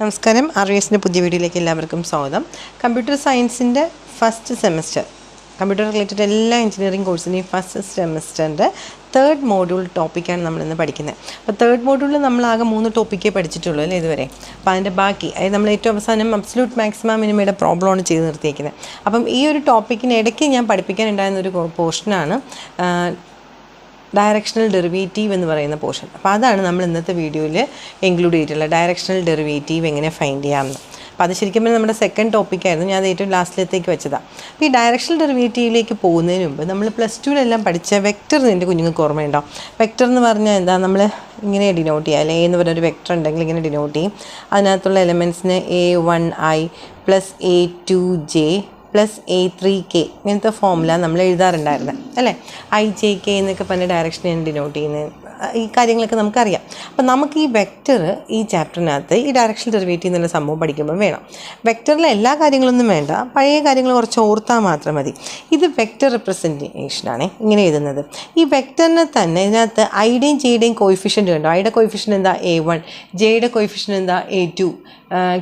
നമസ്കാരം. RVSൻ്റെ പുതിയ വീഡിയോയിലേക്ക് എല്ലാവർക്കും സ്വാഗതം. കമ്പ്യൂട്ടർ സയൻസിൻ്റെ ഫസ്റ്റ് സെമസ്റ്റർ കമ്പ്യൂട്ടർ റിലേറ്റഡ് എല്ലാ എഞ്ചിനീയറിംഗ് കോഴ്സിൻ്റെയും ഫസ്റ്റ് സെമസ്റ്ററിൻ്റെ തേർഡ് മോഡ്യൂൾ ടോപ്പിക്കാണ് നമ്മളിന്ന് പഠിക്കുന്നത്. അപ്പോൾ തേർഡ് മോഡ്യൂളിൽ നമ്മളാകെ 3 ടോപ്പിക്കേ പഠിച്ചിട്ടുള്ളൂ അല്ലേ ഇതുവരെ. അപ്പോൾ അതിൻ്റെ ബാക്കി അതായത് നമ്മൾ ഏറ്റവും അവസാനം അബ്സല്യൂട്ട് മാക്സിമം മിനിമയുടെ പ്രോബ്ലമാണ് ചെയ്ത് നിർത്തിയിരിക്കുന്നത്. അപ്പം ഈ ഒരു ടോപ്പിക്കിന് ഇടയ്ക്ക് ഞാൻ പഠിപ്പിക്കാനുണ്ടായിരുന്നൊരു പോർഷനാണ് ഡയറക്ഷണൽ ഡെറിവേറ്റീവ് എന്ന് പറയുന്ന പോർഷൻ. അപ്പോൾ അതാണ് നമ്മൾ ഇന്നത്തെ വീഡിയോയിൽ ഇൻക്ലൂഡ് ചെയ്തിട്ടുള്ളത്, ഡയറക്ഷണൽ ഡെറിവേറ്റീവ് എങ്ങനെ ഫൈൻഡ് ചെയ്യാമെന്ന്. അപ്പോൾ അത് ശരിക്കും പറഞ്ഞാൽ നമ്മുടെ സെക്കൻഡ് ടോപ്പിക്കായിരുന്നു, ഞാൻ അത് ഏറ്റവും ലാസ്റ്റിലത്തേക്ക് വെച്ചതാണ്. അപ്പോൾ ഈ ഡയറക്ഷണൽ ഡെറിവേറ്റീവിലേക്ക് പോകുന്നതിന് മുമ്പ് നമ്മൾ +2 പഠിച്ച വെക്റ്റർ നിൻ്റെ കുഞ്ഞുങ്ങൾക്ക് ഓർമ്മയുണ്ടാവും. വെക്റ്റർ എന്ന് പറഞ്ഞാൽ എന്താ, നമ്മൾ ഇങ്ങനെ ഡിനോട്ട് ചെയ്യുക അല്ലെ, എന്ന് പറഞ്ഞൊരു വെക്റ്റർ ഉണ്ടെങ്കിൽ ഇങ്ങനെ ഡിനോട്ട് ചെയ്യും. അതിനകത്തുള്ള എലമെൻറ്റ്സിന് A1i + A2j + A3k ഇങ്ങനത്തെ ഫോമുല നമ്മൾ എഴുതാറുണ്ടായിരുന്നത് അല്ലേ. IJK എന്നൊക്കെ പറഞ്ഞ ഡയറക്ഷനെയാണ് ഡിനോട്ട് ചെയ്യുന്നത്. ഈ കാര്യങ്ങളൊക്കെ നമുക്കറിയാം. അപ്പം നമുക്ക് ഈ വെക്റ്റർ ഈ ചാപ്റ്ററിനകത്ത് ഈ ഡയറക്ഷണൽ ഡെറിവേറ്റീവ് എന്നുള്ള സംഭവം പഠിക്കുമ്പോൾ വേണം. വെക്റ്ററിലെ എല്ലാ കാര്യങ്ങളൊന്നും വേണ്ട, പഴയ കാര്യങ്ങൾ കുറച്ച് ഓർത്താൽ മാത്രം മതി. ഇത് വെക്റ്റർ റെപ്രസെൻറ്റേഷനാണ് ഇങ്ങനെ എഴുതുന്നത്. ഈ വെക്റ്ററിനെ തന്നെ ഇതിനകത്ത് ഐയുടെയും ജെയുടെയും കോയിഫിഷ്യൻ്റ് കണ്ടോ. ഐയുടെ കോയിഫിഷ്യൻ്റ് എന്താ A1, ജെയുടെ കോയിഫിഷ്യൻ്റ് എന്താ A2,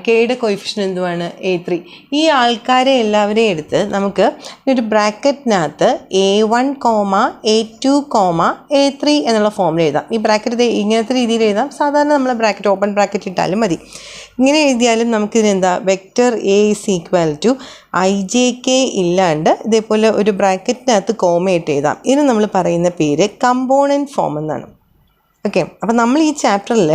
കെയുടെ കോയിഫിഷ്യൻ്റ് എന്തുവാണ് A3. ഈ ആൾക്കാരെ എല്ലാവരെയും എടുത്ത് നമുക്ക് ഒരു ബ്രാക്കറ്റിനകത്ത് A1, A2, A3 എന്നുള്ള ഫോമിൽ എഴുതാം. ഈ ബ്രാക്കറ്റ് ഇങ്ങനത്തെ രീതിയിൽ എഴുതാം. സാധാരണ നമ്മൾ ബ്രാക്കറ്റ് ഓപ്പൺ ബ്രാക്കറ്റ് ഇട്ടാലും മതി. ഇങ്ങനെ എഴുതിയാലും നമുക്കിതിനെന്താ, വെക്റ്റർ A = IJK ഇല്ലാണ്ട് ഇതേപോലെ ഒരു ബ്രാക്കറ്റിനകത്ത് കോമയിട്ട് എഴുതാം. ഇതിന് നമ്മൾ പറയുന്ന പേര് കമ്പോണൻറ്റ് ഫോം എന്നാണ്. ഓക്കെ. അപ്പോൾ നമ്മൾ ഈ ചാപ്റ്ററിൽ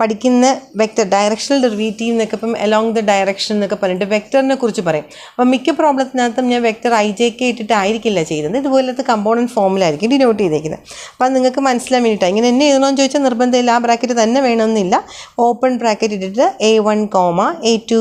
പഠിക്കുന്ന വെക്റ്റർ ഡയറക്ഷണൽ ഡെറിവേറ്റീവ് എന്നൊക്കെ ഇപ്പം അലോങ് ദ ഡയറക്ഷൻ എന്നൊക്കെ പറഞ്ഞിട്ട് വെക്റ്ററിനെ കുറിച്ച് പറയും. അപ്പം മിക്ക പ്രോബ്ലത്തിനകത്തും ഞാൻ വെക്റ്റർ IJK ഇട്ടിട്ടായിരിക്കില്ല ചെയ്യുന്നത്, ഇതുപോലത്തെ കമ്പോണൻറ്റ് ഫോമിലായിരിക്കും ഡിനോട്ട് ചെയ്തേക്കുന്നത്. അപ്പം അത് നിങ്ങൾക്ക് മനസ്സിലാൻ വേണ്ടിയിട്ടാണ്. ഇങ്ങനെ എന്നെ എഴുതണമെന്ന് ചോദിച്ചാൽ നിർബന്ധമില്ല, ആ ബ്രാക്കറ്റ് തന്നെ വേണമെന്നില്ല. ഓപ്പൺ ബ്രാക്കറ്റ് ഇട്ടിട്ട് A1, A2,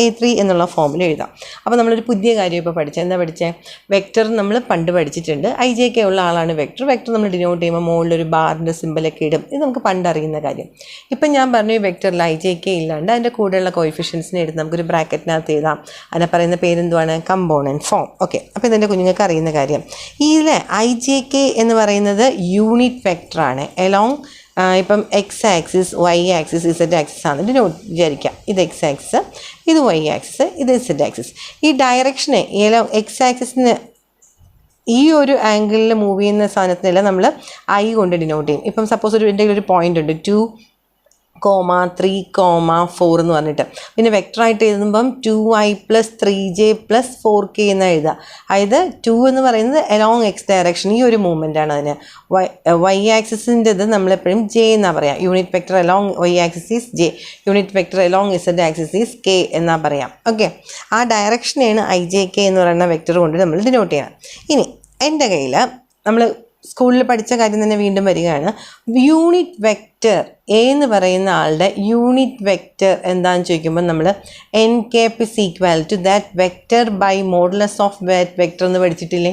A3 എന്നുള്ള ഫോമിൽ എഴുതാം. അപ്പോൾ നമ്മളൊരു പുതിയ കാര്യം ഇപ്പോൾ പഠിച്ചത് എന്താ പഠിച്ചത്, വെക്റ്റർ നമ്മൾ പണ്ട് പഠിച്ചിട്ടുണ്ട്. IJK ഉള്ള ആളാണ് വെക്റ്റർ. വെക്റ്റർ നമ്മൾ ഡിനോട്ട് ചെയ്യുമ്പോൾ മുകളിലൊരു ബാറിൻ്റെ സിമ്പലൊക്കെ ഇടും. ഇത് നമുക്ക് പണ്ടറിയുന്ന കാര്യം. ഇപ്പം ഞാൻ പറഞ്ഞു ഈ വെക്റ്ററിൽ IJK ഇല്ലാണ്ട് അതിൻ്റെ കൂടെയുള്ള കോയിഫിഷ്യൻസിനെ എടുത്ത് നമുക്കൊരു ബ്രാക്കറ്റിനകത്ത് എഴുതാം. അതിനെ പറയുന്ന പേരെന്തുവാണ്, കമ്പോണൻറ്റ് ഫോം. ഓക്കെ. അപ്പോൾ ഇതെൻ്റെ കുഞ്ഞുങ്ങൾക്ക് അറിയുന്ന കാര്യം. ഇതിലെ IJK എന്ന് പറയുന്നത് യൂണിറ്റ് വെക്റ്ററാണ്. എലോങ് ഇപ്പം X axis, Y axis, Z axis ആണ് ഡിനോട്ട് വിചാരിക്കാം. ഇത് X ആക്സിസ്, ഇത് Y ആക്സിസ്, ഇത് Z ആക്സിസ്. ഈ ഡയറക്ഷനെ X ആക്സിസിന് ഈ ഒരു ആംഗിളിൽ മൂവ് ചെയ്യുന്ന സാധനത്തിനെല്ലാം നമ്മൾ I കൊണ്ട് ഡിനോട്ട് ചെയ്യും. ഇപ്പം സപ്പോസ് എന്തെങ്കിലും ഒരു പോയിൻ്റ് ഉണ്ട് 2, 3, 4 എന്ന് പറഞ്ഞിട്ട്, പിന്നെ വെക്റ്ററായിട്ട് എഴുതുമ്പം 2i + 3j + 4k എന്ന് എഴുതുക. അതായത് 2 എന്ന് പറയുന്നത് അലോങ് X ഡയറക്ഷൻ, ഈ ഒരു മൂവ്മെൻ്റ് ആണ്. അതിന് Y ആക്സിസിൻ്റെത് നമ്മളെപ്പോഴും J എന്നാണ് പറയാം. Unit vector along Y axis is J, unit vector along Z axis is K എന്നാണ് പറയാം. ഓക്കെ. ആ ഡയറക്ഷനെയാണ് IJK എന്ന് പറയുന്ന വെക്റ്റർ കൊണ്ട് നമ്മൾ ഡിനോട്ട് ചെയ്യണം. ഇനി എൻ്റെ കയ്യിൽ നമ്മൾ സ്കൂളിൽ പഠിച്ച കാര്യം തന്നെ വീണ്ടും വരികയാണ്. യൂണിറ്റ് വെക്റ്റർ A എന്ന് പറയുന്ന ആളുടെ യൂണിറ്റ് വെക്റ്റർ എന്താണെന്ന് ചോദിക്കുമ്പോൾ നമ്മൾ n∠ = that vector by modulus of that vector എന്ന് പഠിച്ചിട്ടില്ലേ.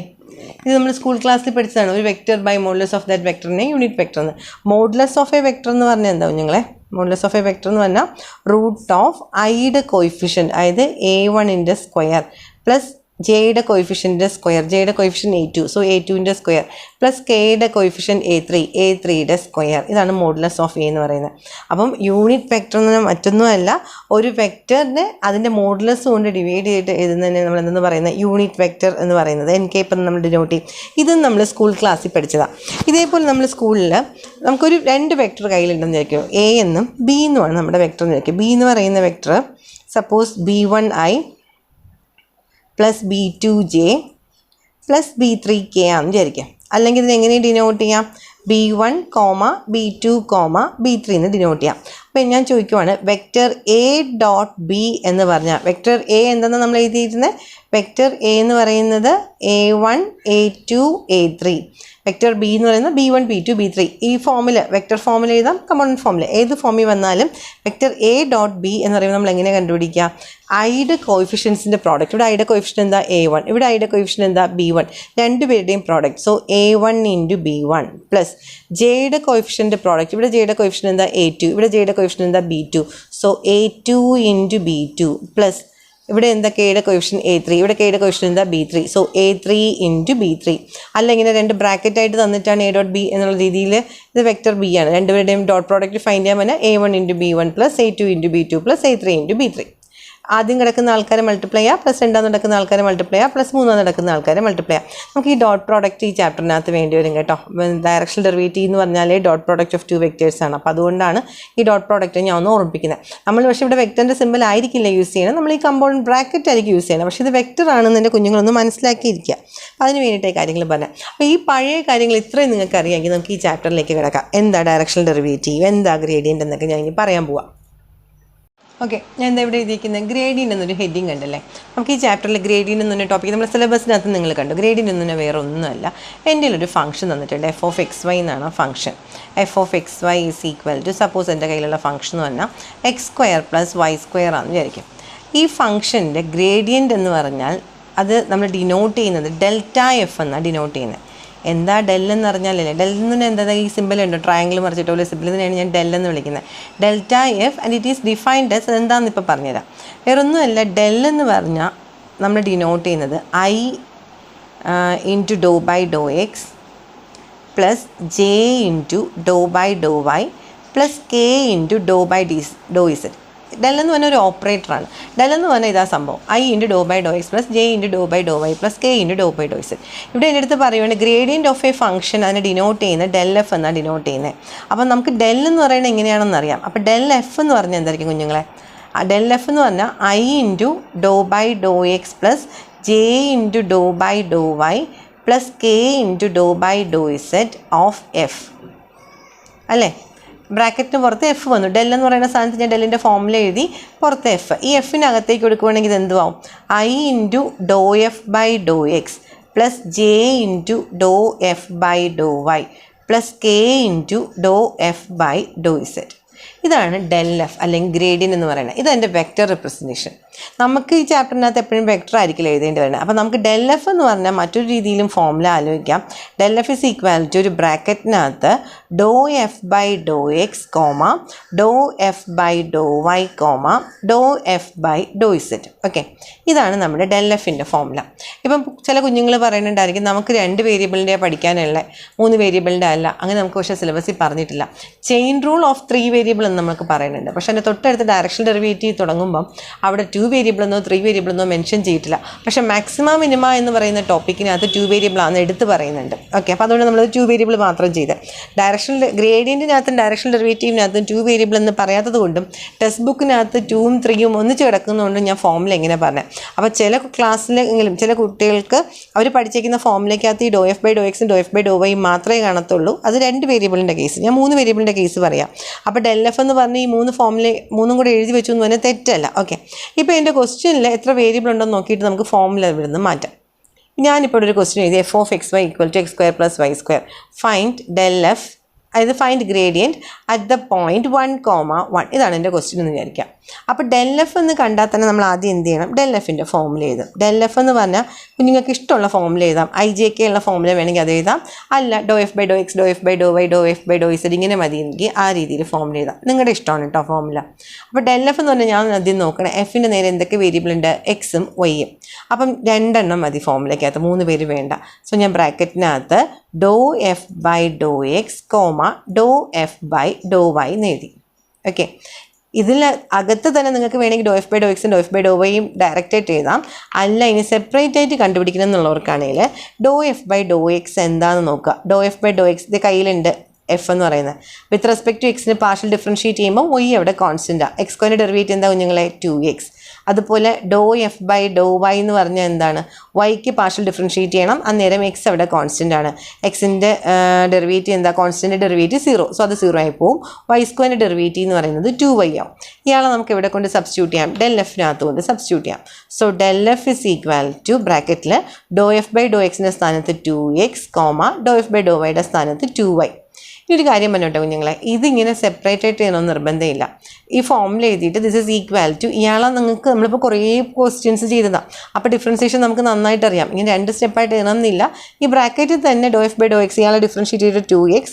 ഇത് നമ്മൾ സ്കൂൾ ക്ലാസ്സിൽ പഠിച്ചതാണ്. ഒരു vector by modulus of that വെക്റ്ററിനെ യൂണിറ്റ് വെക്റ്റർ എന്ന്. മോഡുലസ് ഓഫ് എ വെക്റ്റർ എന്ന് പറഞ്ഞാൽ എന്താവും ഞങ്ങളെ, മോഡുലസ് ഓഫ് എ വെക്റ്റർ എന്ന് പറഞ്ഞാൽ √ഐയുടെ കോയിഫിഷ്യൻ്റ്, അതായത് A1ൻ്റെ സ്ക്വയർ പ്ലസ് ജെയുടെ കോയിഫിഷ്യൻ്റെ സ്ക്വയർ, ജെയുടെ കോയിഫിഷ്യൻ A2, സോ A2ൻ്റെ സ്ക്വയർ പ്ലസ് കെയുടെ കോയിഫിഷ്യൻ A3, A3യുടെ സ്ക്വയർ. ഇതാണ് മോഡുലസ് ഓഫ് A എന്ന് പറയുന്നത്. അപ്പം യൂണിറ്റ് വെക്റ്റർ എന്ന് പറഞ്ഞാൽ മറ്റൊന്നുമല്ല, ഒരു വെക്റ്ററിനെ അതിൻ്റെ മോഡുലസ് കൊണ്ട് ഡിവൈഡ് ചെയ്തിട്ട് എഴുതുന്നതിനെ നമ്മൾ എന്തെന്ന് പറയുന്നത്, യൂണിറ്റ് വെക്റ്റർ എന്ന് പറയുന്നത്. NK ഇപ്പം നമ്മൾ ഡിനോട്ട് ചെയ്യും. ഇതും നമ്മൾ സ്കൂൾ ക്ലാസ്സിൽ പഠിച്ചതാണ്. ഇതേപോലെ നമ്മൾ സ്കൂളിൽ നമുക്കൊരു 2 വെക്റ്റർ കയ്യിലുണ്ടെന്ന് വിചാരിക്കും. A എന്നും B എന്നുമാണ് നമ്മുടെ വെക്റ്റർ എന്ന് വിചാരിക്കും. B എന്ന് പറയുന്ന vector suppose B1i + B2j + B3k ആണെന്ന് വിചാരിക്കാം. അല്ലെങ്കിൽ ഇതിനെങ്ങനെ ഡിനോട്ട് ചെയ്യാം, B1, B2, B3 എന്ന് ഡിനോട്ട് ചെയ്യാം. അപ്പം ഞാൻ ചോദിക്കുവാണ്, വെക്റ്റർ A.B എന്ന് പറഞ്ഞാൽ വെക്റ്റർ A എന്താണെന്ന് നമ്മൾ എഴുതിയിരുന്നത്, വെക്റ്റർ A എന്ന് പറയുന്നത് A1, A2, A3. Vector B എന്ന് പറയുന്നത് B1, B2, B3. ഈ ഫോമിൽ വെക്റ്റർ ഫോമിൽ എഴുതാം, കമ്പോണൻറ്റ് ഫോമിൽ, ഏത് ഫോമിൽ വന്നാലും വെക്റ്റർ A.B എന്ന് പറയുമ്പോൾ നമ്മൾ എങ്ങനെ കണ്ടുപിടിക്കുക, ഐയുടെ കോയിഫിഷ്യൻസിൻ്റെ പ്രോഡക്റ്റ്. ഇവിടെ ഐയുടെ കോയിഫിഷ്യൻ എന്താ A1, ഇവിടെ ഐയുടെ കോയിഫിഷ്യൻ എന്താ B1, രണ്ടുപേരുടെയും product. So A1 × B1 plus ജെയുടെ കോയിഫിഷ്യൻ്റെ പ്രോഡക്റ്റ്. ഇവിടെ ജെയുടെ കോയിഫിഷ്യൻ എന്താ A2, ഇവിടെ ജെയുടെ കോയിഫിഷ്യൻ എന്താ B2, so A2 × B2 plus ഇവിടെ എന്താ കെയുടെ കൊഫിഷ്യൻ A3, ഇവിടെ കെയുടെ കൊഫിഷ്യൻ എന്താ B3. സോ A3 × B3 അല്ല, ഇങ്ങനെ രണ്ട് ബ്രാക്കറ്റായിട്ട് തന്നിട്ടാണ് A.B എന്നുള്ള രീതിയിൽ ഇത് വെക്ടർ B ആണ്. രണ്ടുപേരുടെയും ഡോട്ട് പ്രോഡക്റ്റ് ഫൈൻഡ് ചെയ്യാൻ പറഞ്ഞാൽ A1 × B1 + A2 × B2 + A3 × B3. ആദ്യം കിടക്കുന്ന ആൾക്കാരെ മൾട്ടിപ്ലൈ ചെയ്യുക, പ്ലസ് രണ്ടാമത് നടക്കുന്ന ആൾക്കാരെ മൾട്ടിപ്ലൈ ചെയ്യുക, പ്ലസ് മൂന്നാമത് നടക്കുന്ന ആൾക്കാരെ മൾട്ടിപ്ലൈ ചെയ്യുക. നമുക്ക് ഈ ഡോട്ട് പ്രോഡക്റ്റ് ഈ ചാപ്റ്ററിനകത്ത് വേണ്ടി വരും കേട്ടോ. ഡയറക്ഷണൽ ഡെറിവേറ്റീവ് എന്ന് പറഞ്ഞാൽ ഡോട്ട് പ്രോഡക്റ്റ് ഓഫ് 2 വെക്ടേഴ്സ് ആണ്. അപ്പോൾ അതുകൊണ്ടാണ് ഈ ഡോട്ട് പ്രോഡക്റ്റ് ഞാൻ ഒന്ന് ഓർമ്മിപ്പിക്കുന്നത്. നമ്മൾ പക്ഷേ ഇവിടെ വെക്ടറിൻ്റെ സിമ്പിൾ ആയിരിക്കില്ല യൂസ് ചെയ്യണം, നമ്മൾ ഈ കമ്പൗണ്ട് ബ്രാക്കറ്റ് ആയിരിക്കും യൂസ് ചെയ്യണം. പക്ഷേ ഇത് വെക്ടർ ആണെന്ന് എൻ്റെ കുഞ്ഞുങ്ങളൊന്ന് മനസ്സിലാക്കിയിരിക്കുക. അതിന് വേണ്ടിയിട്ട് കാര്യങ്ങൾ പറഞ്ഞാൽ, അപ്പോൾ ഈ പഴയ കാര്യങ്ങൾ ഇത്രയും നിങ്ങൾക്ക് അറിയാമെങ്കിൽ നമുക്ക് ഈ ചാപ്റ്ററിലേക്ക് കിടക്കാം. എന്താ ഡയറക്ഷണൽ ഡെറിവേറ്റീവ്, എന്താ ഗ്രേഡിയൻ്റ് എന്നൊക്കെ ഞാൻ ഇനി പറയാൻ പോവാം. ഓക്കെ, ഞാൻ എന്താ ഇവിടെ എഴുതിയിരിക്കുന്നത്, ഗ്രേഡിയൻ്റ് എന്നൊരു ഹെഡിങ് ഉണ്ടല്ലേ. നമുക്ക് ഈ ചാപ്റ്ററിൽ ഗ്രേഡിയൻ്റ് എന്നൊരു ടോപ്പിക് നമ്മുടെ സിലബസിനകത്ത് നിങ്ങൾ കണ്ടു. ഗ്രേഡിയൻ്റ് എന്നൊന്നും വേറെ ഒന്നുമല്ല, എൻ്റെ ഒരു ഫംഗ്ഷൻ തന്നിട്ടുണ്ട്. f(x, y) എന്നാണ് ഫംഗ്ഷൻ. f(x, y) = സപ്പോസ് എൻ്റെ കയ്യിലുള്ള ഫംഗ്ഷൻ എന്ന് പറഞ്ഞാൽ x² + y² ആണെന്ന് വിചാരിക്കും. ഈ ഫംഗ്ഷൻ്റെ ഗ്രേഡിയൻ്റ് എന്ന് പറഞ്ഞാൽ അത് നമ്മൾ ഡിനോട്ട് ചെയ്യുന്നത് Δf എന്നാണ് ഡിനോട്ട് ചെയ്യുന്നത്. എന്താ ഡെൽ എന്ന് പറഞ്ഞാലല്ലേ, ഡെൽ എന്ന് എന്താ ഈ സിമ്പിൾ ഉണ്ടോ, ട്രയാങ്കിൾ മറിച്ചിട്ടോ പോലെ സിമ്പിൾ, ഇതിനെയാണ് ഞാൻ ഡെൽ എന്ന് വിളിക്കുന്നത്. Δf and it is defined as എന്താണെന്ന് ഇപ്പോൾ പറഞ്ഞുതരാം. വേറൊന്നുമല്ല, ഡെൽ എന്ന് പറഞ്ഞാൽ നമ്മൾ ഡിനോട്ട് ചെയ്യുന്നത് I × ∂/∂x + j × ∂/∂y + k × ∂/∂z. Del എന്ന് പറഞ്ഞാൽ ഒരു ഓപ്പറേറ്ററാണ്. ഡെൽ എന്ന് പറഞ്ഞാൽ ഇതാ സംഭവം, I × ∂/∂x + j × ∂/∂y + k × ∂/∂z. ഇവിടെ എൻ്റെ അടുത്ത് പറയുവാണ് ഗ്രേഡിയൻ്റ് ഓഫ് എ ഫംഗ്ഷൻ അതിനെ ഡിനോട്ട് ചെയ്യുന്നത് Δf എന്നാണ് ഡിനോട്ട് ചെയ്യുന്നത്. അപ്പം നമുക്ക് ഡെൽ എന്ന് പറയുന്നത് എങ്ങനെയാണെന്ന് അറിയാം. അപ്പോൾ Δf എന്ന് പറഞ്ഞാൽ എന്തായിരിക്കും കുഞ്ഞുങ്ങളെ, Δf എന്ന് പറഞ്ഞാൽ I × ∂/∂x + j × ∂/∂y + k × ∂/∂z of f അല്ലേ. ബ്രാക്കറ്റിന് പുറത്ത് എഫ് വന്നു. ഡെൽ എന്ന് പറയുന്ന സ്ഥാനത്ത് ഞാൻ ഡെല്ലിൻ്റെ ഫോമിൽ എഴുതി, പുറത്ത് എഫ്. ഈ എഫിനകത്തേക്ക് കൊടുക്കുകയാണെങ്കിൽ ഇത് എന്തുവാകും, I × ∂f/∂x + j × ∂f/∂y + k × ∂f/∂z. ഇതാണ് Δf അല്ലെങ്കിൽ ഗ്രേഡിയൻ്റ് എന്ന് പറയുന്നത്. ഇതെൻ്റെ വെക്റ്റർ റെപ്രസെൻറ്റേഷൻ. നമുക്ക് ഈ ചാപ്റ്ററിനകത്ത് എപ്പോഴും വെക്റ്റർ ആയിരിക്കില്ല എഴുതേണ്ടി വരുന്നത്. അപ്പോൾ നമുക്ക് Δf എന്ന് പറഞ്ഞാൽ മറ്റൊരു രീതിയിലും ഫോമുല ആലോചിക്കാം. Δf = ഒരു ബ്രാക്കറ്റിനകത്ത് ∂f/∂x, ∂f/∂y, ∂f/∂z. ഓക്കെ, ഇതാണ് നമ്മുടെ Δfൻ്റെ ഫോമുല. ഇപ്പം ചില കുഞ്ഞുങ്ങൾ പറയുന്നുണ്ടായിരിക്കും നമുക്ക് 2 വേരിയബിളിൻ്റെ പഠിക്കാനുള്ള, 3 വേരിയബിളിൻ്റെ അല്ല. അങ്ങനെ നമുക്ക് പക്ഷേ സിലബസിൽ പറഞ്ഞിട്ടില്ല. ചെയിൻ റൂൾ ഓഫ് 3 വേരിയബിൾ എന്ന് നമുക്ക് പറയുന്നുണ്ട്. പക്ഷേ അതിൻ്റെ തൊട്ടടുത്ത് ഡയറക്ഷണൽ ഡെറിവേറ്റീവ് തുടങ്ങുമ്പം അവിടെ 2 വേരിയബിളെന്നോ 3 വേരിയബിളെന്നോ മെൻഷൻ ചെയ്തിട്ടില്ല. പക്ഷേ മാക്സിമം മിനിമ എന്ന് പറയുന്ന ടോപ്പിക്കിനകത്ത് 2 വേരിയബിളാണെന്ന് എടുത്ത് പറയുന്നുണ്ട്. ഓക്കെ, അപ്പോൾ അതുകൊണ്ട് നമ്മൾ 2 വേരിയബിൾ മാത്രം ചെയ്ത് ഡയറക്ഷണൽ ഗ്രേഡിയൻറ്റിനകത്തും ഡയറക്ഷണൽ ഡെറിവേറ്റീവിനകത്തും 2 വേരിയബിൾ എന്ന് പറയാത്തത് കൊണ്ടും ടെക്സ്റ്റ് ബുക്കിനകത്ത് 2ഉം 3ഉം ഒന്നിച്ച് കിടക്കുന്നതുകൊണ്ടും ഞാൻ ഫോമിൽ എങ്ങനെ പറഞ്ഞത്. അപ്പോൾ ചില ക്ലാസ്സിലെങ്കിലും ചില കുട്ടികൾക്ക് അവർ പഠിച്ചേക്കുന്ന ഫോമിലേക്കകത്ത് ഈ ∂f/∂x ∂f/∂y മാത്രമേ കാണത്തുള്ളൂ. അത് 2 വേരിയബിളിൻ്റെ കേസ്. ഞാൻ 3 വേരിയബിളിൻ്റെ കേസ് പറയാം. അപ്പോൾ Δf എന്ന് പറഞ്ഞ് ഈ 3 ഫോമിൽ 3ഉം കൂടെ എഴുതി വെച്ചു എന്ന് പറഞ്ഞാൽ തെറ്റല്ല. ഓക്കെ, ഇപ്പോൾ എൻ്റെ ക്വസ്റ്റ്യനിൽ എത്ര വേരിയബിൾ ഉണ്ടെന്ന് നോക്കിയിട്ട് നമുക്ക് ഫോമുല ഇവിടെ നിന്ന് മാറ്റാം. ഞാനിപ്പോൾ ഒരു ക്വസ്റ്റ്യൻ എഴുതി f(x, y) = x² + y². Find Δf, അതായത് find gradient at the point 1,1. ഇതാണ് എൻ്റെ ക്വസ്റ്റ്യൻ എന്ന് വിചാരിക്കാം. അപ്പോൾ Δf എന്ന് കണ്ടാൽ തന്നെ നമ്മൾ ആദ്യം എന്ത് ചെയ്യണം, Δfൻ്റെ ഫോമുല എഴുതും. Δf എന്ന് പറഞ്ഞാൽ നിങ്ങൾക്ക് ഇഷ്ടമുള്ള ഫോമുല എഴുതാം. IJK ഉള്ള ഫോമുല വേണമെങ്കിൽ അത് എഴുതാം. അല്ല ∂f/∂x, ∂f/∂y, ∂f/∂z ഇങ്ങനെ മതിയെങ്കിൽ ആ രീതിയിൽ ഫോമുല എഴുതാം. നിങ്ങളുടെ ഇഷ്ടമാണ് കേട്ടോ ഫോമുല. അപ്പോൾ Δf എന്ന് പറഞ്ഞാൽ ഞാൻ ആദ്യം നോക്കണം എഫിൻ്റെ നേരെ എന്തൊക്കെ വേരിയബിൾ ഉണ്ട്, എക്സും വൈയും. അപ്പം 2 എണ്ണം മതി ഫോമുലയ്ക്കകത്ത്, 3 പേര് വേണ്ട. സോ ഞാൻ ബ്രാക്കറ്റിനകത്ത് ∂f/∂x, ∂f/∂y എന്ന് എഴുതി. ഓക്കെ, ഇതിൽ അകത്ത് തന്നെ നിങ്ങൾക്ക് വേണമെങ്കിൽ ∂f/∂x ∂f/∂y ഡയറക്റ്റായിട്ട് എഴുതാം. അല്ല ഇനി സെപ്പറേറ്റ് ആയിട്ട് കണ്ടുപിടിക്കണം എന്നുള്ളവർക്കാണെങ്കിൽ ∂f/∂x എന്താണെന്ന് നോക്കുക. ∂f/∂x ഇത് കയ്യിലുണ്ട് എഫ് എന്ന് പറയുന്നത്. വിത്ത് റെസ്പെക്ട് ടു എക്സിന് പാർഷ്യൽ ഡിഫറൻഷിയേറ്റ് ചെയ്യുമ്പോൾ y അവിടെ കോൺസ്റ്റൻറ്റാണ്. x² ഡെറിവേറ്റീവ് എന്താ കുഞ്ഞുങ്ങളെ, 2x. അതുപോലെ ∂f/∂y എന്ന് പറഞ്ഞാൽ എന്താണ്, വൈക്ക് പാർഷ്യൽ ഡിഫറൻഷിയേറ്റ് ചെയ്യണം, അന്നേരം എക്സ് അവിടെ കോൺസ്റ്റൻ്റ് ആണ്. എക്സിൻ്റെ ഡെറിവേറ്റീവ് എന്താ, കോൺസ്റ്റൻ്റ് ഡെറിവേറ്റീവ് 0. സോ അത് 0 ആയി പോവും. y² ഡെറിവേറ്റീവ് എന്ന് പറയുന്നത് 2y ആവും. ഇയാളെ നമുക്ക് ഇവിടെ കൊണ്ട് സബ്സ്റ്റിറ്റ്യൂട്ട് ചെയ്യാം, Δfനകത്ത് കൊണ്ട് സബ്സ്റ്റിറ്റ്യൂട്ട് ചെയ്യാം. സോ Δf = ബ്രാക്കറ്റിൽ ∂f/∂xൻ്റെ സ്ഥാനത്ത് 2x, ∂f/∂yയുടെ സ്ഥാനത്ത് 2y. ഈ ഒരു കാര്യം പറഞ്ഞോട്ടെ കുഞ്ഞുങ്ങളെ, ഇതിങ്ങനെ സെപ്പറേറ്റ് ആയിട്ട് ചെയ്യണമെന്ന് നിർബന്ധമില്ല. ഈ ഫോമിൽ എഴുതിയിട്ട് ദിസ് ഈസ് ഈക്വൽ ടു ഇയാളെ നിങ്ങൾക്ക് നമ്മളിപ്പോൾ കുറേ ക്വസ്റ്റ്യൻസ് ചെയ്തതാണ്. അപ്പോൾ ഡിഫറൻസിയേഷൻ നമുക്ക് നന്നായിട്ട് അറിയാം. ഇങ്ങനെ 2 സ്റ്റെപ്പായിട്ട് എഴുതണമെന്നില്ല. ഈ ബ്രാക്കറ്റിൽ തന്നെ ∂f/∂x ഇയാളെ ഡിഫറൻഷിയേറ്റ് ചെയ്തിട്ട് 2x,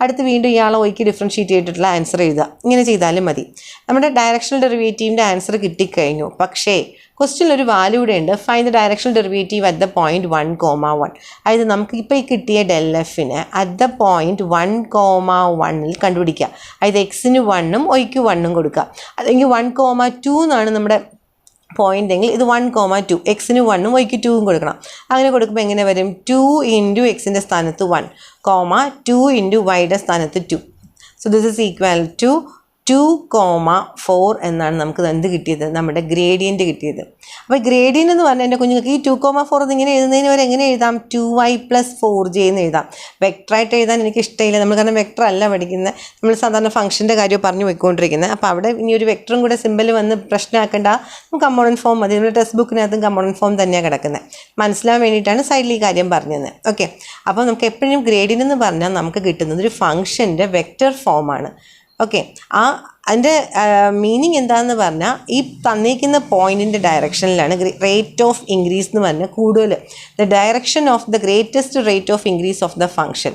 അടുത്ത് വീണ്ടും ഇയാളെ വൈക്ക് ഡിഫറൻഷിയേറ്റ് ചെയ്തിട്ടുള്ള ആൻസർ എഴുതുക. ഇങ്ങനെ ചെയ്താലും മതി. നമ്മുടെ ഡയറക്ഷണൽ ഡെറിവേറ്റീവിൻ്റെ ആൻസർ കിട്ടിക്കഴിഞ്ഞു. പക്ഷേ ക്വസ്റ്റ്യനിൽ ഒരു വാല്യൂ കൂടെ ഉണ്ട്, find the directional derivative at the point 1,1. അതായത് നമുക്ക് ഇപ്പോൾ ഈ കിട്ടിയ ഡെൽ എഫിന് അറ്റ് ദ പോയിന്റ് 1,1 കണ്ടുപിടിക്കുക. അതായത് എക്സിന് 1ഉം ഒയ്ക്ക് 1ഉം കൊടുക്കുക. അല്ലെങ്കിൽ 1,2 എന്നാണ് നമ്മുടെ പോയിന്റ് എങ്കിൽ ഇത് 1,2, എക്സിന് 1ഉം വൈക്ക് 2ഉം കൊടുക്കണം. അങ്ങനെ കൊടുക്കുമ്പോൾ എങ്ങനെ വരും? 2 ഇൻറ്റു എക്സിൻ്റെ സ്ഥാനത്ത് 1, 2 ഇൻറ്റു വൈയുടെ സ്ഥാനത്ത് 2. So this is equal to 2,4 എന്നാണ് നമുക്ക് എന്ത് കിട്ടിയത്? നമ്മുടെ ഗ്രേഡിയൻറ്റ് കിട്ടിയത്. അപ്പോൾ ഗ്രേഡിയൻ്റ് എന്ന് പറഞ്ഞാൽ എൻ്റെ കുഞ്ഞുങ്ങൾക്ക് ഈ 2,4 എന്നിങ്ങനെ എഴുതുന്നതിന് വരെ എങ്ങനെ എഴുതാം? 2y + 4j എന്ന് എഴുതാം. വെക്ടറായിട്ട് എഴുതാൻ എനിക്ക് ഇഷ്ടമില്ല, നമ്മൾ കാരണം വെക്ടർ അല്ല പഠിക്കുന്നത്, നമ്മൾ സാധാരണ ഫംഗ്ഷൻ്റെ കാര്യം പറഞ്ഞു പോയിക്കൊണ്ടിരിക്കുന്നത്. അപ്പോൾ അവിടെ ഇനി ഒരു വെക്ടറും കൂടെ സിമ്പിൾ വന്ന് പ്രശ്നമാക്കേണ്ട, നമുക്ക് കമ്പോണൻറ്റ് ഫോം മതി. നമ്മുടെ ടെക്സ്റ്റ് ബുക്കിനകത്തും കമ്പോണൻറ്റ് ഫോം തന്നെയാണ് കിടക്കുന്നത്. മനസ്സിലാൻ വേണ്ടിയിട്ടാണ് സൈഡിൽ ഈ കാര്യം പറഞ്ഞത്. ഓക്കെ, അപ്പോൾ നമുക്ക് എപ്പോഴും ഗ്രേഡിയൻ്റ് എന്ന് പറഞ്ഞാൽ നമുക്ക് കിട്ടുന്നത് ഒരു ഫംഗ്ഷൻ്റെ വെക്ടർ ഫോമാണ്. ഓക്കെ, അതിൻ്റെ മീനിങ് എന്താണെന്ന് പറഞ്ഞാൽ ഈ തന്നിരിക്കുന്ന പോയിൻറ്റിൻ്റെ ഡയറക്ഷനിലാണ് റേറ്റ് ഓഫ് ഇൻക്രീസ് എന്ന് പറഞ്ഞാൽ കൂടുതൽ. The direction of the greatest rate of increase of the function.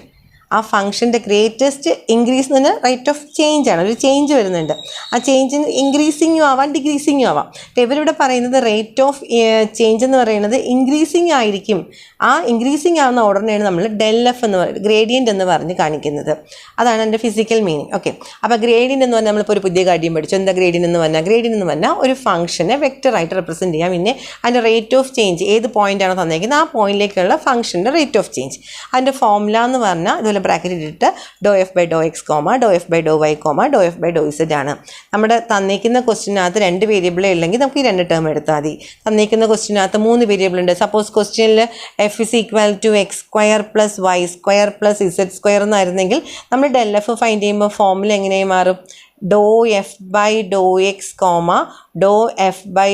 ആ ഫംഗ്ഷൻ്റെ ഗ്രേറ്റസ്റ്റ് ഇൻക്രീസ് എന്ന് പറഞ്ഞാൽ റേറ്റ് ഓഫ് ചേഞ്ച് ആണ്, ഒരു ചേഞ്ച് വരുന്നുണ്ട്. ആ ചേഞ്ചിന് ഇൻക്രീസിങ്ങും ആവാം ഡിക്രീസിങ്ങും ആവാം. അപ്പോൾ ഇവരിവിടെ പറയുന്നത് റേറ്റ് ഓഫ് ചേഞ്ച് എന്ന് പറയുന്നത് ഇൻക്രീസിങ് ആയിരിക്കും. ആ ഇൻക്രീസിങ് ആവുന്ന ഓർഡറിനെയാണ് നമ്മൾ ഡെൽ എഫ് എന്ന് പറയുന്നത്, ഗ്രേഡിയൻ്റ് എന്ന് പറഞ്ഞ് കാണിക്കുന്നത്. അതാണ് എൻ്റെ ഫിസിക്കൽ മീനിങ്. ഓക്കെ, അപ്പോൾ ഗ്രേഡിയൻ്റ് എന്ന് പറഞ്ഞാൽ നമ്മളിപ്പോൾ ഒരു പുതിയ കാര്യം പഠിച്ചു. എന്താ ഗ്രേഡിയൻ്റ് എന്ന് പറഞ്ഞാൽ? ഗ്രേഡിയൻ്റ് എന്ന് പറഞ്ഞാൽ ഒരു ഫംഗ്ഷനെ വെക്ടറായിട്ട് റെപ്രസെൻറ്റ് ചെയ്യാം. പിന്നെ അതിൻ്റെ റേറ്റ് ഓഫ് ചേഞ്ച് ഏത് പോയിൻ്റാണോ തന്നേക്കുന്നത് ആ പോയിന്റിലേക്കുള്ള ഫംഗ്ഷൻ്റെ റേറ്റ് ഓഫ് ചേഞ്ച്. അതിൻ്റെ ഫോർമുല എന്ന് പറഞ്ഞാൽ ഇതുപോലെ ബ്രാക്കറ്റ് ഇട്ടിട്ട് ∂f/∂x, ∂f/∂y, ∂f/∂z ആണ്. നമ്മുടെ തന്നേക്കുന്ന ക്വസ്റ്റിനകത്ത് 2 വേരിയബിളേ ഉള്ളെങ്കിൽ നമുക്ക് ഈ 2 ടേം എടുത്താൽ മതി. തന്നേക്കുന്ന ക്വസ്റ്റിനകത്ത് 3 വേരിയബിൾ ഉണ്ട്. സപ്പോസ് ക്വസ്റ്റ്യനിൽ f is equal to x² + y² + z² എന്നായിരുന്നെങ്കിൽ നമ്മൾ ഡെൽ എഫ് ഫൈൻഡ് ചെയ്യുമ്പോൾ ഫോർമുല എങ്ങനെയായി മാറും? ∂f/∂x, ∂f/∂y,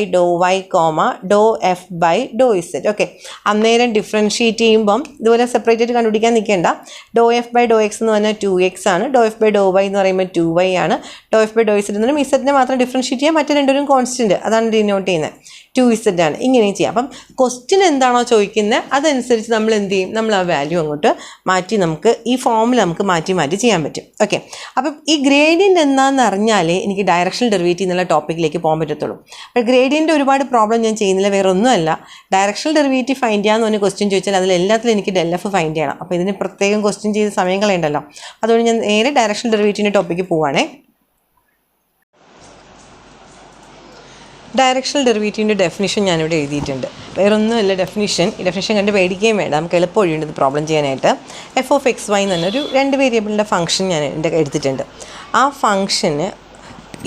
∂f/∂z. ഓക്കെ, അന്നേരം ഡിഫറൻഷ്യേറ്റ് ചെയ്യുമ്പം ഇതുപോലെ സെപ്പറേറ്റ് ആയിട്ട് കണ്ടുപിടിക്കാൻ നിൽക്കേണ്ട. ∂f/∂x എന്ന് പറഞ്ഞാൽ 2x ആണ്, ∂f/∂y എന്ന് പറയുമ്പോൾ 2y ആണ്, ∂f/∂z എന്ന് പറഞ്ഞാൽ ഇസഡിനെ മാത്രം ഡിഫറൻഷ്യേറ്റ് ചെയ്യാം, മറ്റു രണ്ടും കോൺസ്റ്റൻറ്റ്, അതാണ് ഡിനോട്ട് ചെയ്യുന്നത്. 2z ആണ്. ഇങ്ങനെയും ചെയ്യാം. അപ്പം ക്വസ്റ്റ്യൻ എന്താണോ ചോദിക്കുന്നത് അതനുസരിച്ച് നമ്മൾ എന്ത് ചെയ്യും? നമ്മൾ ആ വാല്യൂ അങ്ങോട്ട് മാറ്റി നമുക്ക് ഈ ഫോമിൽ നമുക്ക് മാറ്റി ചെയ്യാൻ പറ്റും. ഓക്കെ, അപ്പം ഈ ഗ്രേഡിയൻ്റ് എന്താണെന്ന് അറിഞ്ഞാലേ എനിക്ക് ഡയറക്ഷണൽ ഡെറിവേറ്റീവ് എന്നുള്ള ടോപ്പിക്കിലേക്ക് പോകാൻ പറ്റത്തുള്ളൂ. അപ്പോൾ ഗ്രേഡിയൻ്റെ ഒരുപാട് പ്രോബ്ലം ഞാൻ ചെയ്യുന്നില്ല, വേറെ ഒന്നുമല്ല. ഡയറക്ഷണൽ ഡെറിവേറ്റീവ് ഫൈൻഡ് ചെയ്യാമെന്ന് പറഞ്ഞ ക്വസ്റ്റ്യൻ ചോദിച്ചാൽ അതിലെല്ലാത്തിലും എനിക്ക് ഡെൽ എഫ് ഫൈൻഡ് ചെയ്യണം. അപ്പോൾ ഇതിന് പ്രത്യേകം ക്വസ്റ്റ്യൻ ചെയ്ത് സമയം കളയണ്ടല്ലോ. അതുകൊണ്ട് ഞാൻ നേരെ ഡയറക്ഷണൽ ഡെറിവേറ്റീവിൻ്റെ ടോപ്പിക്ക് പോവുകയാണേ. ഡയറക്ഷണൽ ഡെറിവേറ്റീവിൻ്റെ ഡെഫിനിഷൻ ഞാനിവിടെ എഴുതിയിട്ടുണ്ട്. വേറൊന്നുമല്ല ഡെഫിനിഷൻ. ഈ ഡെഫിനിഷൻ കണ്ട് പേടിക്കുകയും വേണ്ട, നമുക്ക് എളുപ്പം ഒഴിയേണ്ടത് പ്രോബ്ലം ചെയ്യാനായിട്ട്. f(x, y) എന്ന് പറഞ്ഞൊരു 2 വേരിയബിളിൻ്റെ ഫംഗ്ഷൻ ഞാൻ എടുത്തിട്ടുണ്ട്. ആ ഫംഗ്ഷന്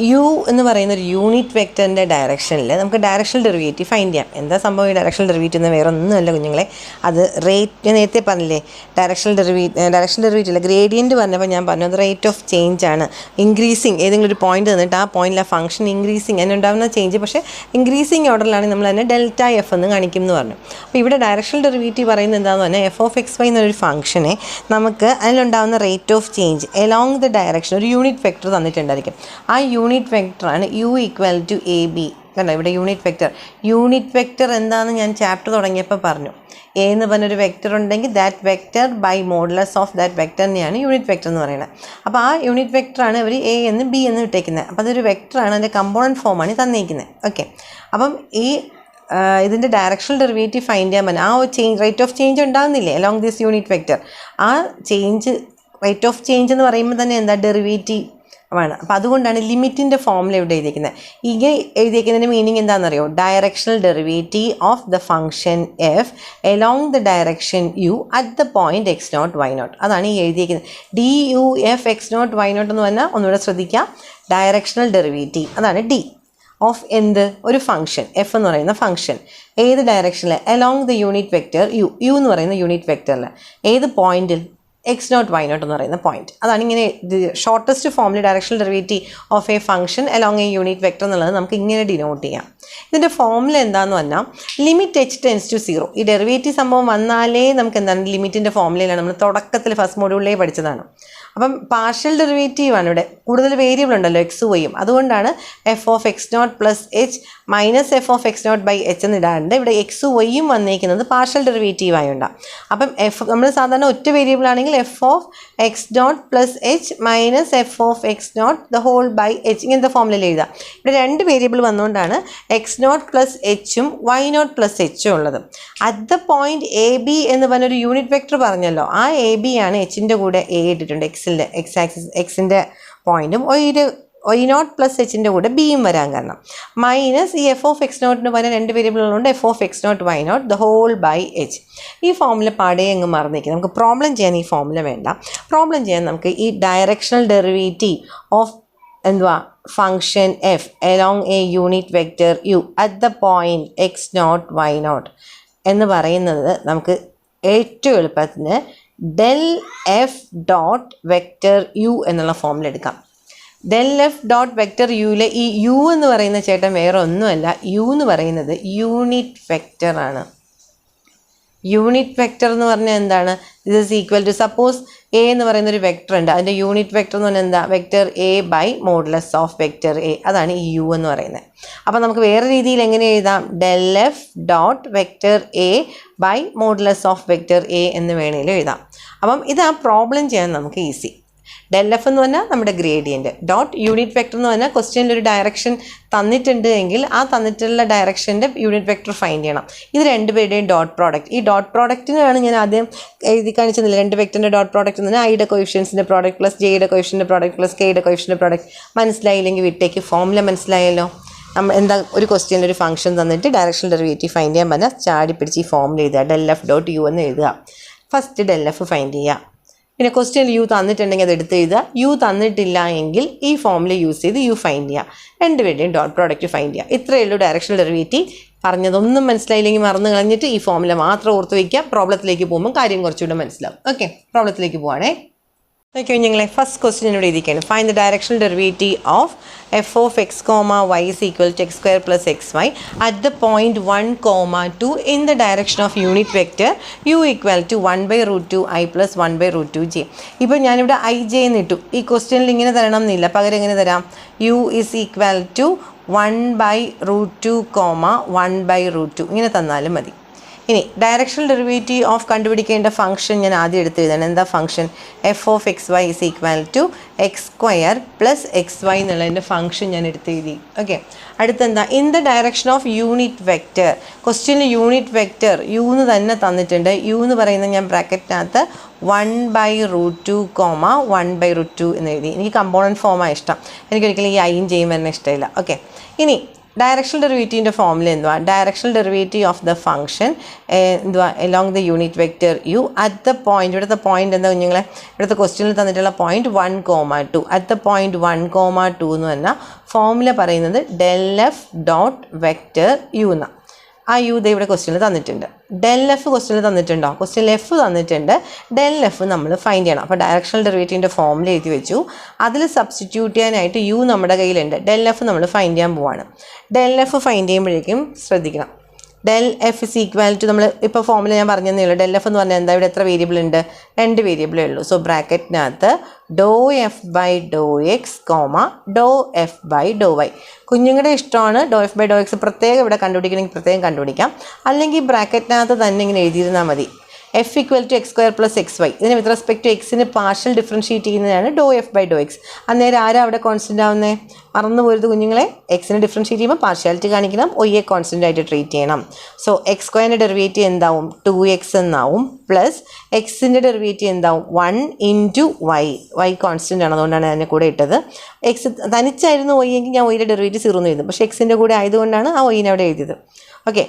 യു എന്ന് പറയുന്ന ഒരു യൂണിറ്റ് വെക്ടറിൻ്റെ ഡയറക്ഷനിൽ നമുക്ക് ഡയറക്ഷണൽ ഡെറിവേറ്റീവ് ഫൈൻഡ് ചെയ്യാം. എന്താ സംഭവം? ഈ ഡയറക്ഷണൽ ഡെറിവേറ്റീവ് എന്ന് വേറെ ഒന്നുമല്ല കുഞ്ഞുങ്ങളെ, അത് റേറ്റ്, ഞാൻ നേരത്തെ പറഞ്ഞില്ലേ ഡയറക്ഷണൽ ഡെറിവേറ്റീവ് അല്ല ഗ്രേഡിയൻറ്റ് പറഞ്ഞപ്പോൾ ഞാൻ പറഞ്ഞു അത് റേറ്റ് ഓഫ് ചേഞ്ച് ആണ്. ഇൻക്രീസിങ് ഏതെങ്കിലും ഒരു പോയിന്റ് തന്നിട്ട് ആ പോയിന്റിൽ ആ ഫംഗ്ഷൻ ഇൻക്രീസിങ് അതിനുണ്ടാകുന്ന ചേഞ്ച് പക്ഷേ ഇൻക്രീസിങ് ഓർഡറിലാണെങ്കിൽ നമ്മൾ തന്നെ ΔF എന്ന് കാണിക്കും എന്ന് പറഞ്ഞു. അപ്പോൾ ഇവിടെ ഡയറക്ഷണൽ ഡെറിവേറ്റീവ് പറയുന്നത് എന്താണെന്ന് പറഞ്ഞാൽ f(x, y) എന്നൊരു ഫംഗ്ഷനെ നമുക്ക് അതിലുണ്ടാകുന്ന rate of change along the direction ഒരു യൂണിറ്റ് വെക്ടർ തന്നിട്ടുണ്ടായിരിക്കും. ആ യൂണിറ്റ് വെക്ടറാണ് u = AB. കണ്ടോ ഇവിടെ യൂണിറ്റ് വെക്ടർ എന്താണെന്ന് ഞാൻ ചാപ്റ്റർ തുടങ്ങിയപ്പോൾ പറഞ്ഞു. എ എന്ന് പറഞ്ഞൊരു വെക്ടർ ഉണ്ടെങ്കിൽ that vector by modulus of that വെക്ടറിനെയാണ് യൂണിറ്റ് വെക്ടർ എന്ന് പറയുന്നത്. അപ്പോൾ ആ യൂണിറ്റ് വെക്ടറാണ് ഇവർ എ എന്ന് ബി എന്ന് ഇട്ടേക്കുന്നത്. അപ്പോൾ അതൊരു വെക്ടറാണ്, അതിൻ്റെ കമ്പോണൻറ്റ് ഫോമാണ് തന്നിരിക്കുന്നത്. ഓക്കെ, അപ്പം ഈ ഇതിൻ്റെ ഡയറക്ഷണൽ ഡെറിവേറ്റീവ് ഫൈൻഡ് ചെയ്യാൻ പറ്റും. ആ ചേഞ്ച് റേറ്റ് ഓഫ് ചേഞ്ച് ഉണ്ടാകുന്നില്ലേ അലോങ് ദിസ് യൂണിറ്റ് വെക്ടർ, ആ ചേഞ്ച് റേറ്റ് ഓഫ് ചേഞ്ച് എന്ന് പറയുമ്പോൾ തന്നെ എന്താ ഡെറിവേറ്റീവ് ആണ്. അപ്പോൾ അതുകൊണ്ടാണ് ലിമിറ്റിൻ്റെ ഫോമിൽ ഇവിടെ എഴുതിയിരിക്കുന്നത്. ഇങ്ങനെ എഴുതിയിരിക്കുന്നതിൻ്റെ മീനിങ് എന്താണെന്നറിയോ? Directional derivative of the function f along the direction u at the point x0, y0. അതാണ് ഈ എഴുതിയിരിക്കുന്നത്. DUF x0, y0 എന്ന് പറഞ്ഞാൽ ഒന്നുകൂടെ ശ്രദ്ധിക്കുക, ഡയറക്ഷണൽ ഡെറിവേറ്റീവ് അതാണ് D ഓഫ് എന്ത് ഒരു ഫംഗ്ഷൻ എഫ് എന്ന് പറയുന്ന ഫംഗ്ഷൻ ഏത് ഡയറക്ഷനിൽ along the unit vector u എന്ന് പറയുന്ന യൂണിറ്റ് വെക്ടറിൽ ഏത് പോയിന്റിൽ x0, y0 എന്ന് പറയുന്ന പോയിന്റ്. അതാണ് ഇങ്ങനെ ഷോർട്ടസ്റ്റ് ഫോമിൽ directional derivative of a function along A unit vector എന്നുള്ളത് നമുക്ക് ഇങ്ങനെ ഡിനോട്ട് ചെയ്യാം. ഇതിൻ്റെ ഫോമുല എന്താണെന്ന് പറഞ്ഞാൽ ലിമിറ്റ് h → 0. ഈ ഡെറിവേറ്റീവ് സംഭവം വന്നാലേ നമുക്ക് എന്താണ് ലിമിറ്റിൻ്റെ ഫോമുലയിലാണ് നമ്മൾ തുടക്കത്തിൽ ഫസ്റ്റ് മോഡ്യൂളിലേ പഠിച്ചതാണ്. അപ്പം പാർഷ്യൽ ഡെറിവേറ്റീവ് ആണ് ഇവിടെ, കൂടുതൽ വേരിയബിൾ ഉണ്ടല്ലോ എക്സ് വൈയും, അതുകൊണ്ടാണ് f(x0 + h - f(x0/h) എന്ന് ഇടാറുണ്ട്. ഇവിടെ എക്സ് വൈയും വന്നേക്കുന്നത് പാർഷ്യൽ ഡെറിവേറ്റീവ് ആയതുകൊണ്ടാണ്. അപ്പം നമ്മൾ സാധാരണ ഒറ്റ വേരിയബിൾ ആണെങ്കിൽ F of X dot plus H minus F of X dot the whole by H, ഇങ്ങനത്തെ ഫോമിൽ എഴുതാം. ഇവിടെ രണ്ട് വേരിയബിൾ വന്നുകൊണ്ടാണ് എക്സ് നോട്ട് പ്ലസ് എച്ചും വൈ നോട്ട് പ്ലസ് എച്ചും ഉള്ളത്. At the point A B എന്ന് പറഞ്ഞൊരു യൂണിറ്റ് വെക്ടർ പറഞ്ഞല്ലോ, ആ എ ബി ആണ് എച്ചിൻ്റെ കൂടെ എ ഇട്ടിട്ടുണ്ട്, എക്സ് ആക്സിസ് എക്സിൻ്റെ പോയിന്റും വൈ നോട്ട് പ്ലസ് എച്ചിൻ്റെ കൂടെ ബിയും വരാൻ കാരണം, മൈനസ് ഈ എഫ് ഓഫ് എക്സ് നോട്ടിന് പകരം രണ്ട് വേരിയബിൾ ഉള്ളതുകൊണ്ട് f of x naught y naught the whole by h. ഈ ഫോമുല പാടേ അങ്ങ് മറന്നിരിക്കും. നമുക്ക് പ്രോബ്ലം ചെയ്യാൻ ഈ ഫോമുല വേണ്ട. പ്രോബ്ലം ചെയ്യാൻ നമുക്ക് ഈ ഡയറക്ഷണൽ ഡെറിവേറ്റീവ് ഓഫ് എന്തുവാ function f along a unit vector U at the point x naught y naught എന്ന് പറയുന്നത് നമുക്ക് ഏറ്റവും എളുപ്പത്തിന് del f dot vector u എന്നുള്ള ഫോമിലെടുക്കാം. ഡെൽ എഫ് ഡോട്ട് വെക്റ്റർ യുവിലെ ഈ യു എന്ന് പറയുന്ന ചേട്ടൻ വേറെ ഒന്നുമല്ല, യു എന്ന് പറയുന്നത് യൂണിറ്റ് വെക്റ്റർ ആണ്. യൂണിറ്റ് വെക്റ്റർ എന്ന് പറഞ്ഞാൽ എന്താണ്? This is equal to, suppose a എന്ന് പറയുന്ന ഒരു വെക്റ്റർ ഉണ്ട്, അതിൻ്റെ യൂണിറ്റ് വെക്റ്റർ എന്ന് പറഞ്ഞാൽ എന്താ? Vector a by modulus of vector a, അതാണ് ഈ യു എന്ന് പറയുന്നത്. അപ്പോൾ നമുക്ക് വേറെ രീതിയിൽ എങ്ങനെ എഴുതാം? Del f dot vector a by modulus of vector a എന്ന് വേണമെങ്കിലും എഴുതാം. അപ്പം ഇത് ആ പ്രോബ്ലം ചെയ്യാൻ നമുക്ക് ഈസി. ഡെൽ എഫ് എന്ന് പറഞ്ഞാൽ നമ്മുടെ ഗ്രേഡിയൻറ്റ്, ഡോട്ട് യൂണിറ്റ് വെക്ടർ എന്ന് പറഞ്ഞാൽ ക്വസ്റ്റ്യനിൽ ഒരു ഡയറക്ഷൻ തന്നിട്ടുണ്ട് എങ്കിൽ ആ തന്നിട്ടുള്ള ഡയറക്ഷൻ്റെ യൂണിറ്റ് വെക്ടർ ഫൈൻഡ് ചെയ്യണം. ഇത് രണ്ടുപേരുടെയും ഡോട്ട് പ്രോഡക്റ്റ്. ഈ ഡോട്ട് പ്രോഡക്റ്റിനാണ് ഞാൻ ആദ്യം എഴുതി കാണിച്ചതില്ല, രണ്ട് വെക്ടറിൻ്റെ ഡോട്ട് പ്രോഡക്റ്റ് എന്ന് പറഞ്ഞാൽ ഐയുടെ കോയിഷ്യൻസിൻ്റെ പ്രോഡക്റ്റ് പ്ലസ് ജെയുടെ കോയിഷ്യൻ്റെ പ്രോഡക്റ്റ് പ്ലസ് കെയുടെ കോയിഷ്യൻ്റെ പ്രോഡക്റ്റ്. മനസ്സിലായില്ലെങ്കിൽ വിട്ടേക്ക്, ഫോമുല മനസ്സിലായല്ലോ. നമ്മൾ എന്താ, ഒരു ക്വസ്റ്റ്യനിൽ ഒരു ഫംഗ്ഷൻ തന്നിട്ട് ഡയറക്ഷണൽ ഡെറിവേറ്റീവ് ഫൈൻഡ് ചെയ്യാൻ പറഞ്ഞാൽ ചാടി പിടിച്ച് ഈ ഫോമുല എഴുതുക, ഡെൽ എഫ് ഡോട്ട് യു എന്ന് എഴുതുക. ഫസ്റ്റ് ഡെൽ എഫ് ഫൈൻഡ് ചെയ്യുക. പിന്നെ ക്വസ്റ്റ്യനിൽ യു തന്നിട്ടുണ്ടെങ്കിൽ അത് എടുത്ത് എഴുതുക. യു തന്നിട്ടില്ല എങ്കിൽ ഈ ഫോമിൽ യൂസ് ചെയ്ത് യു ഫൈൻഡ് ചെയ്യുക. രണ്ടുപേരുടെയും ഡോട്ട് പ്രോഡക്റ്റ് ഫൈൻഡ് ചെയ്യുക. ഇത്രയേ ഉള്ളൂ ഡയറക്ഷണൽ ഡെറിവേറ്റീവ്. പറഞ്ഞതൊന്നും മനസ്സിലായില്ലെങ്കിൽ മറന്നു കളഞ്ഞിട്ട് ഈ ഫോമിൽ മാത്രം ഓർത്ത് വയ്ക്കുക. പ്രോബ്ലത്തിലേക്ക് പോകുമ്പോൾ കാര്യം കുറച്ചുകൂടെ മനസ്സിലാവും. ഓക്കെ, പ്രോബ്ലത്തിലേക്ക് പോവാണേ. ഓക്കെ, ഞങ്ങളെ ഫസ്റ്റ് ക്വസ്റ്റ്യൻ എന്നോട് എഴുതിക്കാണ്. Find the directional derivative of F of X comma Y is equal to X square plus X Y at the point 1, 2 in the direction of unit vector U equal to 1/√2 i plus 1/√2 j. ഇപ്പോൾ ഞാനിവിടെ I J എന്ന് ഇട്ടു. ഈ ക്വസ്റ്റ്യനിൽ ഇങ്ങനെ തരണം എന്നില്ല, പകരം എങ്ങനെ തരാം? യു ഇസ് ഈക്വൽ ടു 1/√2, 1/√2 ഇങ്ങനെ തന്നാലും മതി. ഇനി ഡയറക്ഷണൽ ഡെറിവേറ്റീവ് ഓഫ് കണ്ടുപിടിക്കേണ്ട ഫംഗ്ഷൻ ഞാൻ ആദ്യം എടുത്ത് എഴുതണം. എന്താ function? F of X Y is equal to X square plus X Y എന്നുള്ളതിൻ്റെ ഫംഗ്ഷൻ ഞാൻ എടുത്ത് എഴുതി. ഓക്കെ, അടുത്തെന്താ? In the direction of unit vector. ക്വസ്റ്റ്യനിൽ യൂണിറ്റ് വെക്റ്റർ യു എന്ന് തന്നെ തന്നിട്ടുണ്ട്. യു എന്ന് പറയുന്നത് ഞാൻ ബ്രാക്കറ്റിനകത്ത് 1/√2, 1/√2 എന്ന് എഴുതി. എനിക്ക് കമ്പോണൻറ്റ് ഫോമാണ് ഇഷ്ടം, എനിക്കൊരിക്കലും ഈ ഐയും ജെയും വരുന്ന ഇഷ്ടമില്ല. ഓക്കെ, ഇനി ഡയറക്ഷണൽ ഡെറിവേറ്റീവിൻ്റെ ഫോമിൽ എന്തുവാ? Directional derivative of the function എന്തുവാ? Along the unit vector U at the point, ഇവിടുത്തെ പോയിന്റ് എന്താ കുഞ്ഞുങ്ങളെ? ഇവിടുത്തെ ക്വസ്റ്റ്യനിൽ തന്നിട്ടുള്ള പോയിന്റ് 1, 2. അറ്റ് ദ പോയിന്റ് 1, 2 എന്ന് പറഞ്ഞാൽ ഫോമുല പറയുന്നത് del f dot vector U എന്നാണ്. ആ യു ദേ ഇവിടെ ക്വസ്റ്റ്യനിൽ തന്നിട്ടുണ്ട്. ഡെൽ എഫ് ക്വസ്റ്റ്യനിൽ തന്നിട്ടുണ്ടോ? ക്വസ്റ്റ്യനിൽ എഫ് തന്നിട്ടുണ്ട്. ഡെൽ എഫ് നമ്മൾ ഫൈൻഡ് ചെയ്യണം. അപ്പോൾ ഡയറക്ഷണൽ ഡെറിവേറ്റീവിൻ്റെ ഫോമിൽ എഴുതി വെച്ചു. അതിൽ സബ്സ്റ്റിറ്റ്യൂട്ട് ചെയ്യാനായിട്ട് യു നമ്മുടെ കയ്യിലുണ്ട്. ഡെൽ എഫ് നമ്മൾ ഫൈൻഡ് ചെയ്യാൻ പോവാണ്. ഡെൽ എഫ് ഫൈൻഡ് ചെയ്യുമ്പോഴേക്കും ശ്രദ്ധിക്കണം, del F is equal to, നമ്മൾ ഇപ്പോൾ ഫോമിൽ ഞാൻ പറഞ്ഞതേ ഉള്ളൂ. ഡെൽ എഫ് എന്ന് പറഞ്ഞാൽ എന്താ? ഇവിടെ എത്ര വേരിയബിൾ ഉണ്ട്? 2 വേരിയബിളേ ഉള്ളൂ. സോ ബ്രാക്കറ്റിനകത്ത് do F by Dr X do F by Dr Y. കുഞ്ഞുങ്ങളുടെ ഇഷ്ടമാണ് do F by Dr X പ്രത്യേകം ഇവിടെ കണ്ടുപിടിക്കണമെങ്കിൽ പ്രത്യേകം കണ്ടുപിടിക്കാം, അല്ലെങ്കിൽ ബ്രാക്കറ്റിനകത്ത് തന്നെ ഇങ്ങനെ എഴുതിയിരുന്നാൽ മതി. F equal to X square plus X y. ഇതിന് വിത്ത് റെസ്പെക്ട് ടു എക്സിന് പാർഷ്യൽ ഡിഫറൻഷിയേറ്റ് ചെയ്യുന്നതാണ് doe F by Dr x. അന്നേരം ആരാ അവിടെ കോൺസ്റ്റൻ്റ് ആവുന്നത്? മറന്നു പോരുത് കുഞ്ഞുങ്ങളെ, എക്സിനെ ഡിഫറൻഷിയേറ്റ് ചെയ്യുമ്പോൾ പാർഷ്യാലിറ്റി കാണിക്കണം, ഒയ്യെ കോൺസ്റ്റൻ്റ് ആയിട്ട് ട്രീറ്റ് ചെയ്യണം. സോ എക്സ് സ്ക്വയറിൻ്റെ ഡെറിവേറ്റീവ് എന്താവും? 2x എന്നാവും. പ്ലസ് എക്സിൻ്റെ ഡെറിവേറ്റീവ് എന്താവും? 1 ഇൻറ്റു വൈ. വൈ കോൺസ്റ്റൻ്റ് ആണ്, അതുകൊണ്ടാണ് അതിൻ്റെ കൂടെ ഇട്ടത്. എക്സ് തനിച്ചായിരുന്നു വൈ എങ്കിൽ ഞാൻ വൈയുടെ ഡെറിവേറ്റീവ് 0 എന്ന് എഴുതും. പക്ഷേ എക്സിൻ്റെ കൂടെ ആയതുകൊണ്ടാണ് ആ വൈനെ അവിടെ എഴുതിയത്. Okay,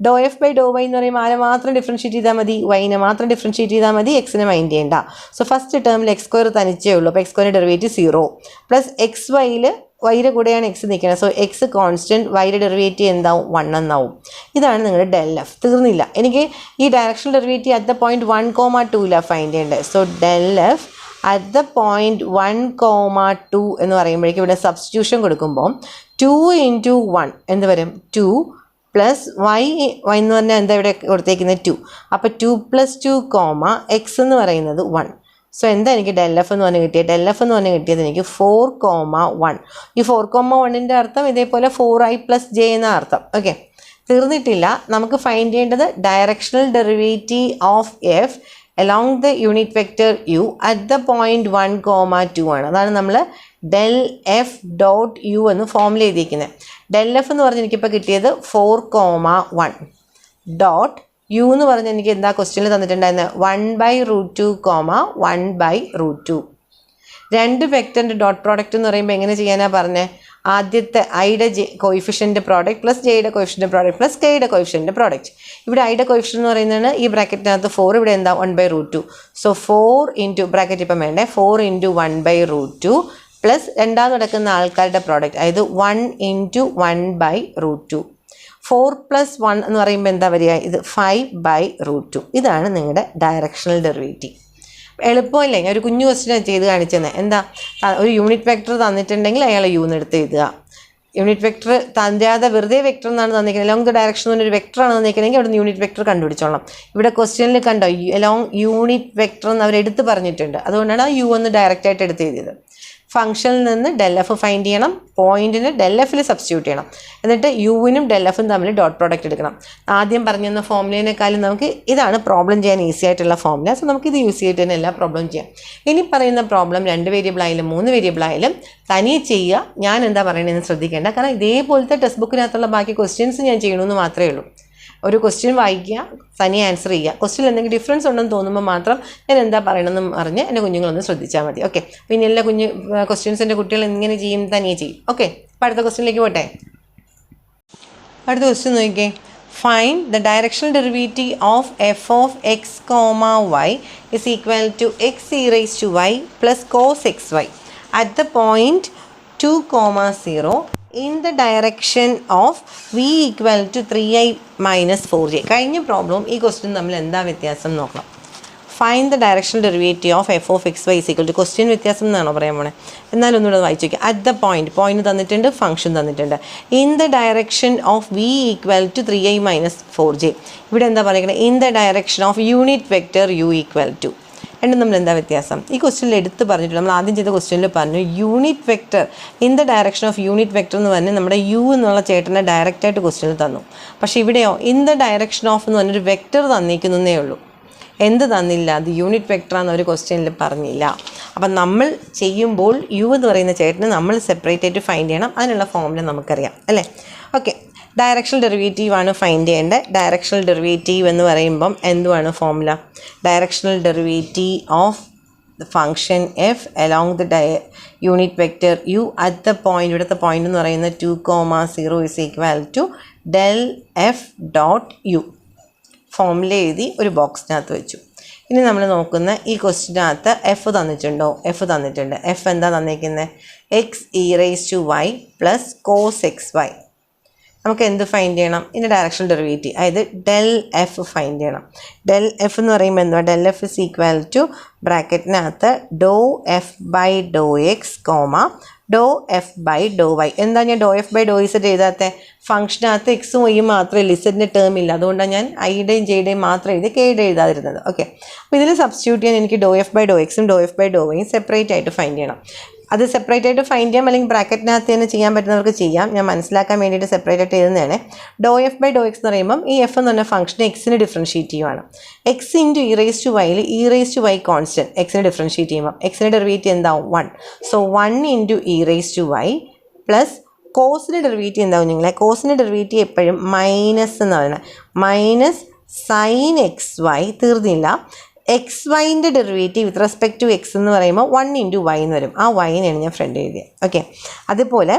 doh f by Dr y എന്ന് പറയുമ്പോൾ ആരെ മാത്രം ഡിഫറൻഷിയേറ്റ് ചെയ്താൽ മതി? വൈനെ മാത്രം ഡിഫറൻഷിയേറ്റ് ചെയ്താൽ മതി, എക്സിനെ മൈൻഡ് ചെയ്യേണ്ട. സോ ഫസ്റ്റ് ടേമിൽ എക്സ് സ്ക്വയർ തനിച്ചേ ഉള്ളൂ. അപ്പോൾ എക്സ് സ്ക്വയറിൻ്റെ ഡെറിവേറ്റീവ് 0 പ്ലസ് എക്സ് വൈയിൽ വൈയുടെ കൂടെയാണ് എക്സ് നിൽക്കുന്നത്. സോ എക്സ് കോൺസ്റ്റൻറ്റ്, വൈയുടെ ഡെറിവേറ്റീവ് എന്താവും? 1 എന്നാവും. ഇതാണ് നിങ്ങളുടെ ഡെൽ എഫ്. തീർന്നില്ല, എനിക്ക് ഈ directional derivative at the point 1, 2 find ചെയ്യേണ്ടത്. So del F at the point 1, 2 എന്ന് പറയുമ്പോഴേക്കും ഇവിടെ സബ്സ്റ്റിറ്റ്യൂഷൻ കൊടുക്കുമ്പോൾ 2 ഇൻറ്റു 1 എന്ത് വരും? 2 പ്ലസ് വൈ എന്ന് പറഞ്ഞാൽ എന്താ ഇവിടെ കൊടുത്തേക്കുന്നത്? 2. അപ്പോൾ 2 + 2, എക്സ് എന്ന് പറയുന്നത് 1. സോ എന്താ എനിക്ക് ഡെൽ എഫ് എന്ന് പറഞ്ഞ് കിട്ടിയത്? ഡെൽ എഫ് എന്ന് പറഞ്ഞ് കിട്ടിയത് എനിക്ക് 4, 1. ഈ 4, 1ൻ്റെ അർത്ഥം ഇതേപോലെ 4i + j എന്ന അർത്ഥം. ഓക്കെ, തീർന്നിട്ടില്ല. നമുക്ക് ഫൈൻഡ് ചെയ്യേണ്ടത് directional derivative of F along the unit vector u at the point 1, 2 ആണ്. അതാണ് നമ്മൾ del f dot u എന്ന് ഫോമിൽ എഴുതിയിരിക്കുന്നത്. del f എന്ന് പറഞ്ഞ് എനിക്കിപ്പോൾ കിട്ടിയത് 4, 1 ഡോട്ട് യു എന്ന് പറഞ്ഞ് എനിക്ക് എന്താ ക്വസ്റ്റ്യനിൽ തന്നിട്ടുണ്ടായിരുന്നത് 1/√2, 1/√2. രണ്ട് വെക്ടറിൻ്റെ ഡോട്ട് പ്രോഡക്റ്റ് എന്ന് പറയുമ്പോൾ എങ്ങനെ ചെയ്യാനാണ് പറഞ്ഞത്? ആദ്യത്തെ ഐയുടെ കോയിഫിഷ്യൻ്റ് പ്രോഡക്റ്റ് പ്ലസ് ജെയുടെ കോയിഫിഷ്യൻ്റ് പ്രോഡക്റ്റ് പ്ലസ് കെയുടെ കോയിഫിഷ്യൻ്റ് പ്രോഡക്റ്റ്. ഇവിടെ ഐയുടെ കോയിഫിഷ്യൻ്റ് എന്ന് പറയുന്നത് ഈ ബ്രാക്കറ്റിനകത്ത് 4, ഇവിടെ എന്താ 1/√2. സോ 4 ഇൻറ്റു ബ്രാക്കറ്റ് ഇപ്പം വേണ്ടേ 4 ഇൻറ്റു 1/√2 പ്ലസ് രണ്ടാമത് നടക്കുന്ന ആൾക്കാരുടെ പ്രോഡക്റ്റ് അതായത് 1 ഇൻറ്റു 1/√2. 4 + 1 എന്ന് പറയുമ്പോൾ എന്താ വരിക? ഇത് 5/√2. ഇതാണ് നിങ്ങളുടെ ഡയറക്ഷണൽ ഡെറിവേറ്റീവ്. എളുപ്പമല്ലേ? ഞാൻ ഒരു കുഞ്ഞു ക്വസ്റ്റ്യൻ ചെയ്ത് കാണിച്ചത്. എന്താ, ഒരു യൂണിറ്റ് വെക്ടർ തന്നിട്ടുണ്ടെങ്കിൽ അയാൾ യു എന്ന് എടുത്ത് എഴുതുക. യൂണിറ്റ് വെക്ടർ തരാതെ വെറുതെ വെക്ടർ എന്നാണ് തന്നിരിക്കുന്നത്. അലോങ് ദ ഡയറക്ഷൻ എന്നൊരു വെക്ടറാണ് തന്നിരിക്കുന്നതെങ്കിൽ അവിടെ നിന്ന് യൂണിറ്റ് വെക്ടർ കണ്ടുപിടിച്ചോളാം. ഇവിടെ ക്വസ്റ്റ്യനിൽ കണ്ടോ അലോങ് യൂണിറ്റ് വെക്ടർ എന്ന് അവർ എടുത്ത് പറഞ്ഞിട്ടുണ്ട്. അതുകൊണ്ടാണ് ആ യു എന്ന് ഡയറക്റ്റായിട്ട് എടുത്ത് എഴുതിയത്. ഫംഗ്ഷനിൽ നിന്ന് del f ഫൈൻഡ് ചെയ്യണം, പോയിന്റിന് del f സബ്സ്റ്റിറ്റ്യൂട്ട് ചെയ്യണം, എന്നിട്ട് യുവിനും del f തമ്മിൽ ഡോട്ട് പ്രോഡക്റ്റ് എടുക്കണം. ആദ്യം പറഞ്ഞിരുന്ന ഫോമുലേനേക്കാളും നമുക്ക് ഇതാണ് പ്രോബ്ലം ചെയ്യാൻ ഈസി ആയിട്ടുള്ള ഫോമുല. സോ നമുക്കിത് യൂസ് ചെയ്തിട്ട് തന്നെ എല്ലാ പ്രോബ്ലം ചെയ്യാം. ഇനി പറയുന്ന പ്രോബ്ലം 2 വേരിയബിൾ ആയാലും 3 വേരിയബിൾ ആയാലും തനിയെ ചെയ്യുക. ഞാൻ എന്താ പറയണതെന്ന് ശ്രദ്ധിക്കേണ്ട. കാരണം ഇതേപോലത്തെ ടെക്സ്റ്റ് ബുക്കിനകത്തുള്ള ബാക്കി ക്വസ്റ്റ്യൻസ് ഞാൻ ചെയ്യണമെന്ന് മാത്രമേ ഉള്ളൂ. ഒരു ക്വസ്റ്റ്യൻ വായിക്കുക, തനിയെ ആൻസർ ചെയ്യുക. ക്വസ്റ്റ്യൻ എന്തെങ്കിലും ഡിഫറൻസ് ഉണ്ടെന്ന് തോന്നുമ്പോൾ മാത്രം ഞാൻ എന്താ പറയണമെന്ന് പറഞ്ഞ് എൻ്റെ കുഞ്ഞുങ്ങളൊന്ന് ശ്രദ്ധിച്ചാൽ മതി. ഓക്കെ, പിന്നെ എല്ലാ ക്വസ്റ്റ്യൻസിൻ്റെ കുട്ടികൾ എങ്ങനെ ചെയ്യും? തനിയെ ചെയ്യും. ഓക്കെ, അപ്പോൾ അടുത്ത ക്വസ്റ്റ്യനിലേക്ക് പോട്ടെ. അടുത്ത ക്വസ്റ്റ്യൻ നോക്കിക്കേ. Find the directional derivative of F of X comma Y is equal to x e raise to Y plus cos x Y at the point 2, 0 in the direction of v equal to 3i minus 4j. കഴിഞ്ഞ problem ഈ question തമ്മിൽ എന്താ വ്യത്യാസം നോക്കണം. Find the directional derivative of F of X Y is equal to question വ്യത്യാസം എന്നാണോ പറയാൻ പോണേ? എന്നാലും ഒന്നുകൂടെ വായിച്ചു നോക്കി. അറ്റ് ദ പോയിന്റ് തന്നിട്ടുണ്ട്, ഫംഗ്ഷൻ തന്നിട്ടുണ്ട്. In the direction of v equal to 3i minus 4j. ഇവിടെ എന്താ പറയുന്നത്? In the direction of unit vector U equal to. രണ്ടും നമ്മൾ എന്താ വ്യത്യാസം? ഈ ക്വസ്റ്റ്യനിൽ എടുത്ത് പറഞ്ഞിട്ടുണ്ട്. നമ്മൾ ആദ്യം ചെയ്ത ക്വസ്റ്റ്യനിൽ പറഞ്ഞു unit vector in the direction of unit vector എന്ന് പറഞ്ഞ് നമ്മുടെ യു എന്നുള്ള ചേട്ടനെ ഡയറക്റ്റായിട്ട് ക്വസ്റ്റ്യനിൽ തന്നു. പക്ഷേ ഇവിടെയോ ഇൻ ദ ഡയറക്ഷൻ ഓഫ് എന്ന് പറഞ്ഞൊരു വെക്റ്റർ തന്നിരിക്കുന്നേ ഉള്ളൂ. എന്ത് തന്നില്ല? അത് യൂണിറ്റ് വെക്റ്ററാന്ന് ഒരു ക്വസ്റ്റ്യനിൽ പറഞ്ഞില്ല. അപ്പം നമ്മൾ ചെയ്യുമ്പോൾ യു എന്ന് പറയുന്ന ചേട്ടനെ നമ്മൾ സെപ്പറേറ്റ് ആയിട്ട് ഫൈൻഡ് ചെയ്യണം. അതിനുള്ള ഫോമുല നമുക്കറിയാം അല്ലേ? ഓക്കെ, ഡയറക്ഷണൽ ഡെറിവേറ്റീവ് ആണ് ഫൈൻഡ് ചെയ്യേണ്ടത്. ഡയറക്ഷണൽ ഡെറിവേറ്റീവ് എന്ന് പറയുമ്പം എന്തുവാണ് formula? Directional derivative of the function f along the unit vector U at the point, ഇവിടുത്തെ പോയിന്റ് എന്ന് പറയുന്നത് 2, 0 is equal to del f dot u. Formula എഴുതി ഒരു ബോക്സിനകത്ത് വെച്ചു. ഇനി നമ്മൾ നോക്കുന്ന ഈ ക്വസ്റ്റിനകത്ത് എഫ് തന്നിട്ടുണ്ടോ? എഫ് തന്നിട്ടുണ്ട്. എഫ് എന്താ തന്നിരിക്കുന്നത്? X e raise to Y plus cos x y. നമുക്ക് എന്ത് ഫൈൻഡ് ചെയ്യണം? ഇതിൻ്റെ ഡയറക്ഷണൽ ഡെറിവേറ്റീവ്, അതായത് del f ഫൈൻഡ് ചെയ്യണം. del f എന്ന് പറയുമ്പോൾ എന്തുവാ? del f is equal to ബ്രാക്കറ്റിനകത്ത് do F by Dr X comma do F by Dr Y. എന്താ ഞാൻ do F by do Z എഴുതാത്ത? ഫംഗ്ഷനകത്ത് എക്സും വൈയും മാത്രമേ ഇസഡിൻ്റെ ടേം ഇല്ല. അതുകൊണ്ടാണ് ഞാൻ ഐയുടെയും ജെയുടെയും മാത്രം എഴുതി കെയുടെ എഴുതാതിരുന്നത്. ഓക്കെ, അപ്പോൾ ഇതിൽ സബ്സ്റ്റിറ്റ്യൂട്ട് ചെയ്യാൻ എനിക്ക് ഡോ എഫ് ബൈ ഡോ എക്സും do F by Dr വൈയും separate ആയിട്ട് ഫൈൻഡ് ചെയ്യണം. അത് സെപ്പറേറ്റ് ആയിട്ട് ഫൈൻഡ് ചെയ്യാം, അല്ലെങ്കിൽ ബ്രാക്കറ്റിനകത്ത് തന്നെ ചെയ്യാൻ പറ്റുന്നവർക്ക് ചെയ്യാം. ഞാൻ മനസ്സിലാക്കാൻ വേണ്ടിയിട്ട് സെപ്പറേറ്റ് ആയിട്ട് എഴുതുന്നതാണ്. Doh f by Dr X എന്ന് പറയുമ്പം ഈ എഫ് എന്ന് പറഞ്ഞ ഫംഗ്ഷനെ എക്സിന് ഡിഫറൻഷ്യേറ്റ് ചെയ്യുവാണ്. X into E raise to വൈയിൽ E raise to Y constant എക്സിന് ഡിഫറൻഷ്യേറ്റ് ചെയ്യുമ്പോൾ എക്സിൻ്റെ ഡെറിവേറ്റീവ് എന്താവും? 1. So 1 into E raise to Y plus കോസിൻ്റെ ഡെറിവേറ്റീവ് എന്താവും? നിങ്ങളെ കോസിൻ്റെ ഡെറിവേറ്റീവ് എപ്പോഴും മൈനസ് എന്ന് പറയുന്നത് മൈനസ് സൈൻ എക്സ് വൈ. തീർന്നില്ല. എക്സ് വൈൻ്റെ derivative with respect to X എന്ന് പറയുമ്പോൾ 1 ഇൻറ്റു വൈ എന്ന് വരും. ആ വൈനെയാണ് ഞാൻ ഫ്രണ്ട് എഴുതിയത്. ഓക്കെ, അതുപോലെ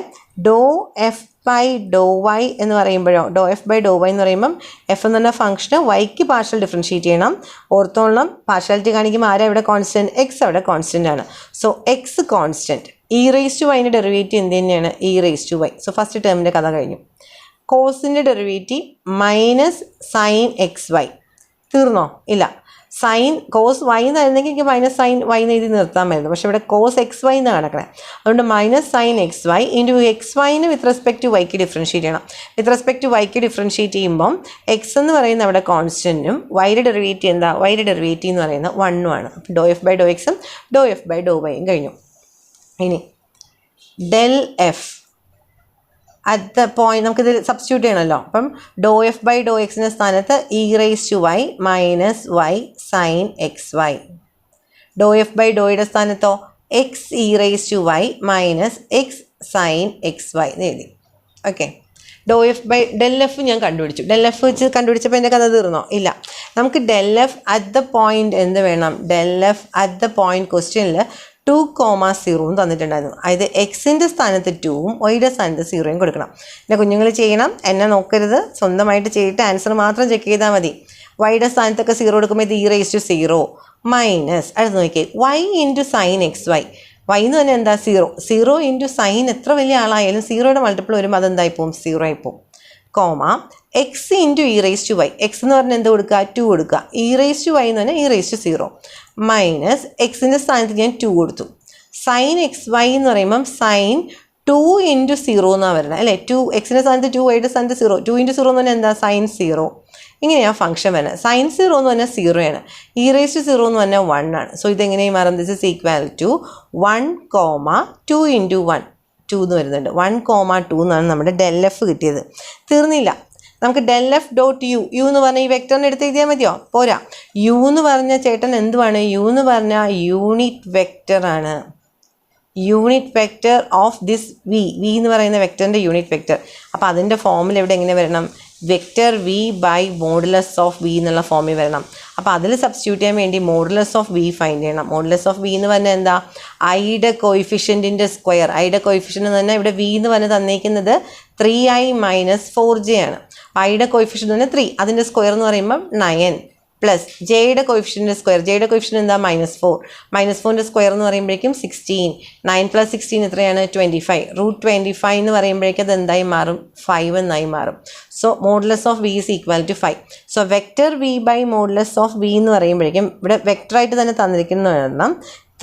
doh f by Dr y എന്ന് പറയുമ്പോഴോ doh f by Dr y എന്ന് പറയുമ്പം എഫ് എന്ന് പറഞ്ഞ ഫംഗ്ഷന് വൈക്ക് പാർഷ്യൽ ഡിഫറൻഷ്യേറ്റ് ചെയ്യണം. ഓർത്തോളം പാർഷ്യാലിറ്റി കാണിക്കുമ്പോൾ ആരാ ഇവിടെ കോൺസ്റ്റൻറ്റ്? എക്സ് അവിടെ കോൺസ്റ്റൻ്റ് ആണ്. So X constant. E raise to വൈൻ്റെ ഡെറിവേറ്റീവ് എന്ത് തന്നെയാണ്? E raise to Y. So first ടേമിൻ്റെ കഥ കഴിഞ്ഞു. കോസിൻ്റെ derivative minus sine X Y. തീർന്നോ? ഇല്ല. സൈൻ കോസ് വൈ എന്നായിരുന്നെങ്കിൽ എനിക്ക് മൈനസ് സൈൻ വൈ എന്ന് എഴുതി നിർത്താമായിരുന്നു. പക്ഷേ ഇവിടെ കോസ് എക്സ് വൈ എന്നാണ് കിടക്കണേ. അതുകൊണ്ട് minus sine X y into x വൈന് വിത്ത് റെസ്പെക്ട് ടു വൈക്ക് ഡിഫറൻഷ്യേറ്റ് ചെയ്യണം. വിത്ത് റെസ്പെക്ട് ടു വൈക്ക് ഡിഫറൻഷ്യേറ്റ് ചെയ്യുമ്പം എക്സ് എന്ന് പറയുന്ന അവിടെ കോൺസ്റ്റൻറ്റും വൈയുടെ ഡെറിവേറ്റീവ് എന്താ? വൈയുടെ ഡെറിവേറ്റീവ് എന്ന് പറയുന്നത് 1 ആണ്. ഡോ എഫ് ബൈ ഡോ എക്സും ഡോ എഫ് ബൈ ഡോ വൈയും കഴിഞ്ഞു. ഇനി del f at the point നമുക്കിത് സബ്സ്റ്റിറ്റ്യൂട്ട് ചെയ്യണമല്ലോ. അപ്പം ഡോ എഫ് ബൈ ഡോ എക്സിൻ്റെ സ്ഥാനത്ത് E raise to Y minus Y sine X Y. Do F by ഡോയുടെ സ്ഥാനത്തോ X E raise to Y minus X sine X Y എന്ന് എഴുതി. Okay, doh f by del F ഞാൻ കണ്ടുപിടിച്ചു. Del F വെച്ച് കണ്ടുപിടിച്ചപ്പോൾ എൻ്റെ കഥ തീർന്നോ? ഇല്ല. നമുക്ക് del F at the point എന്ത് വേണം? Del F at the point ക്വസ്റ്റ്യനിൽ 2,0 തന്നിട്ടുണ്ടായിരുന്നു. അതായത് എക്സിൻ്റെ സ്ഥാനത്ത് 2ഉം വൈയുടെ സ്ഥാനത്ത് 0യും കൊടുക്കണം. എൻ്റെ കുഞ്ഞുങ്ങൾ ചെയ്യണം, എന്നെ നോക്കരുത്, സ്വന്തമായിട്ട് ചെയ്തിട്ട് ആൻസർ മാത്രം ചെക്ക് ചെയ്താൽ മതി. വൈയുടെ സ്ഥാനത്തൊക്കെ 0 കൊടുക്കുമ്പോൾ ഇത് ഇ റേസ് ടു 0 മൈനസ് അടുത്ത് നോക്കിയേ y into sine X y. Y എന്ന് പറഞ്ഞാൽ എന്താ? 0 ഇൻറ്റു സൈൻ എത്ര വലിയ ആളായാലും 0യുടെ മൾട്ടിപ്പിൾ വരുമ്പോൾ അതെന്തായി പോവും? 0 ആയി പോവും. Comma x into e raise to y. X എന്ന് പറഞ്ഞാൽ എന്ത് കൊടുക്കുക? 2 കൊടുക്കുക. ഇ റേസ് ടു വൈ എന്ന് പറഞ്ഞാൽ ഇ റേസ് ടു 0 മൈനസ് എക്സിൻ്റെ സ്ഥാനത്ത് ഞാൻ 2 കൊടുത്തു. സൈൻ എക്സ് വൈ എന്ന് പറയുമ്പം സൈൻ 2 ഇൻറ്റു 0 എന്നാണ് വരുന്നത് അല്ലേ? 2 എക്സിൻ്റെ സ്ഥാനത്ത് 2 വൈയുടെ സ്ഥാനത്ത് 0. 2 ഇൻറ്റു 0 എന്ന് പറഞ്ഞാൽ എന്താ? സൈൻ 0. ഇങ്ങനെയാണ് ഫംഗ്ഷൻ വരുന്നത്. സൈൻ 0 എന്ന് പറഞ്ഞാൽ 0 ആണ്. ഇ റേസ് ടു 0 എന്ന് പറഞ്ഞാൽ 1 ആണ്. സോ ഇതെങ്ങനെയും മാറും? This is equal to 1, 2 into 1 2 എന്ന് വരുന്നുണ്ട്. 1, 2 എന്നാണ് നമ്മുടെ ഡെൽ എഫ് കിട്ടിയത്. തീർന്നില്ല. നമുക്ക് ഡെൽ എഫ് ഡോട്ട് യു എന്ന് പറഞ്ഞാൽ ഈ വെക്ടറിനെ എടുത്ത് എഴുതിയാൽ മതിയോ? പോരാ. യു എന്ന് പറഞ്ഞ ചേട്ടൻ എന്തുവാണ്? യു എന്ന് പറഞ്ഞാൽ യൂണിറ്റ് വെക്ടറാണ്. Unit vector of this V എന്ന് പറയുന്ന വെക്ടറിൻ്റെ യൂണിറ്റ് വെക്ടർ. അപ്പോൾ അതിൻ്റെ ഫോമിൽ എവിടെ എങ്ങനെ വരണം? Vector V by modulus of v എന്നുള്ള ഫോമിൽ വരണം. അപ്പോൾ അതിൽ സബ്സ്റ്റിറ്റ്യൂട്ട് ചെയ്യാൻ വേണ്ടി മോഡുലസ് ഓഫ് വി ഫൈൻഡ് ചെയ്യണം. മോഡുലസ് ഓഫ് വി എന്ന് പറഞ്ഞാൽ എന്താ? ഐയുടെ കോയിഫിഷ്യൻറ്റിൻ്റെ സ്ക്വയർ. ഐയുടെ കോയിഫിഷ്യൻ്റ് എന്ന് പറഞ്ഞാൽ ഇവിടെ വി എന്ന് പറഞ്ഞ് തന്നിരിക്കുന്നത് 3i മൈനസ് 4j ആണ്. ഐയുടെ കോയിഫിഷ്യൻ്റ് എന്ന് പറഞ്ഞാൽ 3, അതിൻ്റെ സ്ക്വയർ എന്ന് പറയുമ്പം 9 പ്ലസ് ജെയുടെ കോയിഫിഷ്യൻ്റെ സ്ക്വയർ. ജെയുടെ കോയിഫിഷ്യൻ്റ് എന്താ? -4. -4ൻ്റെ സ്ക്വയർ എന്ന് പറയുമ്പോഴേക്കും 16. 9 + 16 എത്രയാണ്? 25. √25 എന്ന് പറയുമ്പോഴേക്കും അത് എന്തായി മാറും? 5 എന്നായി മാറും. So modulus of v is equal to 5. So vector V by modulus of V എന്ന് പറയുമ്പോഴേക്കും ഇവിടെ വെക്ടറായിട്ട് തന്നെ തന്നിരിക്കുന്ന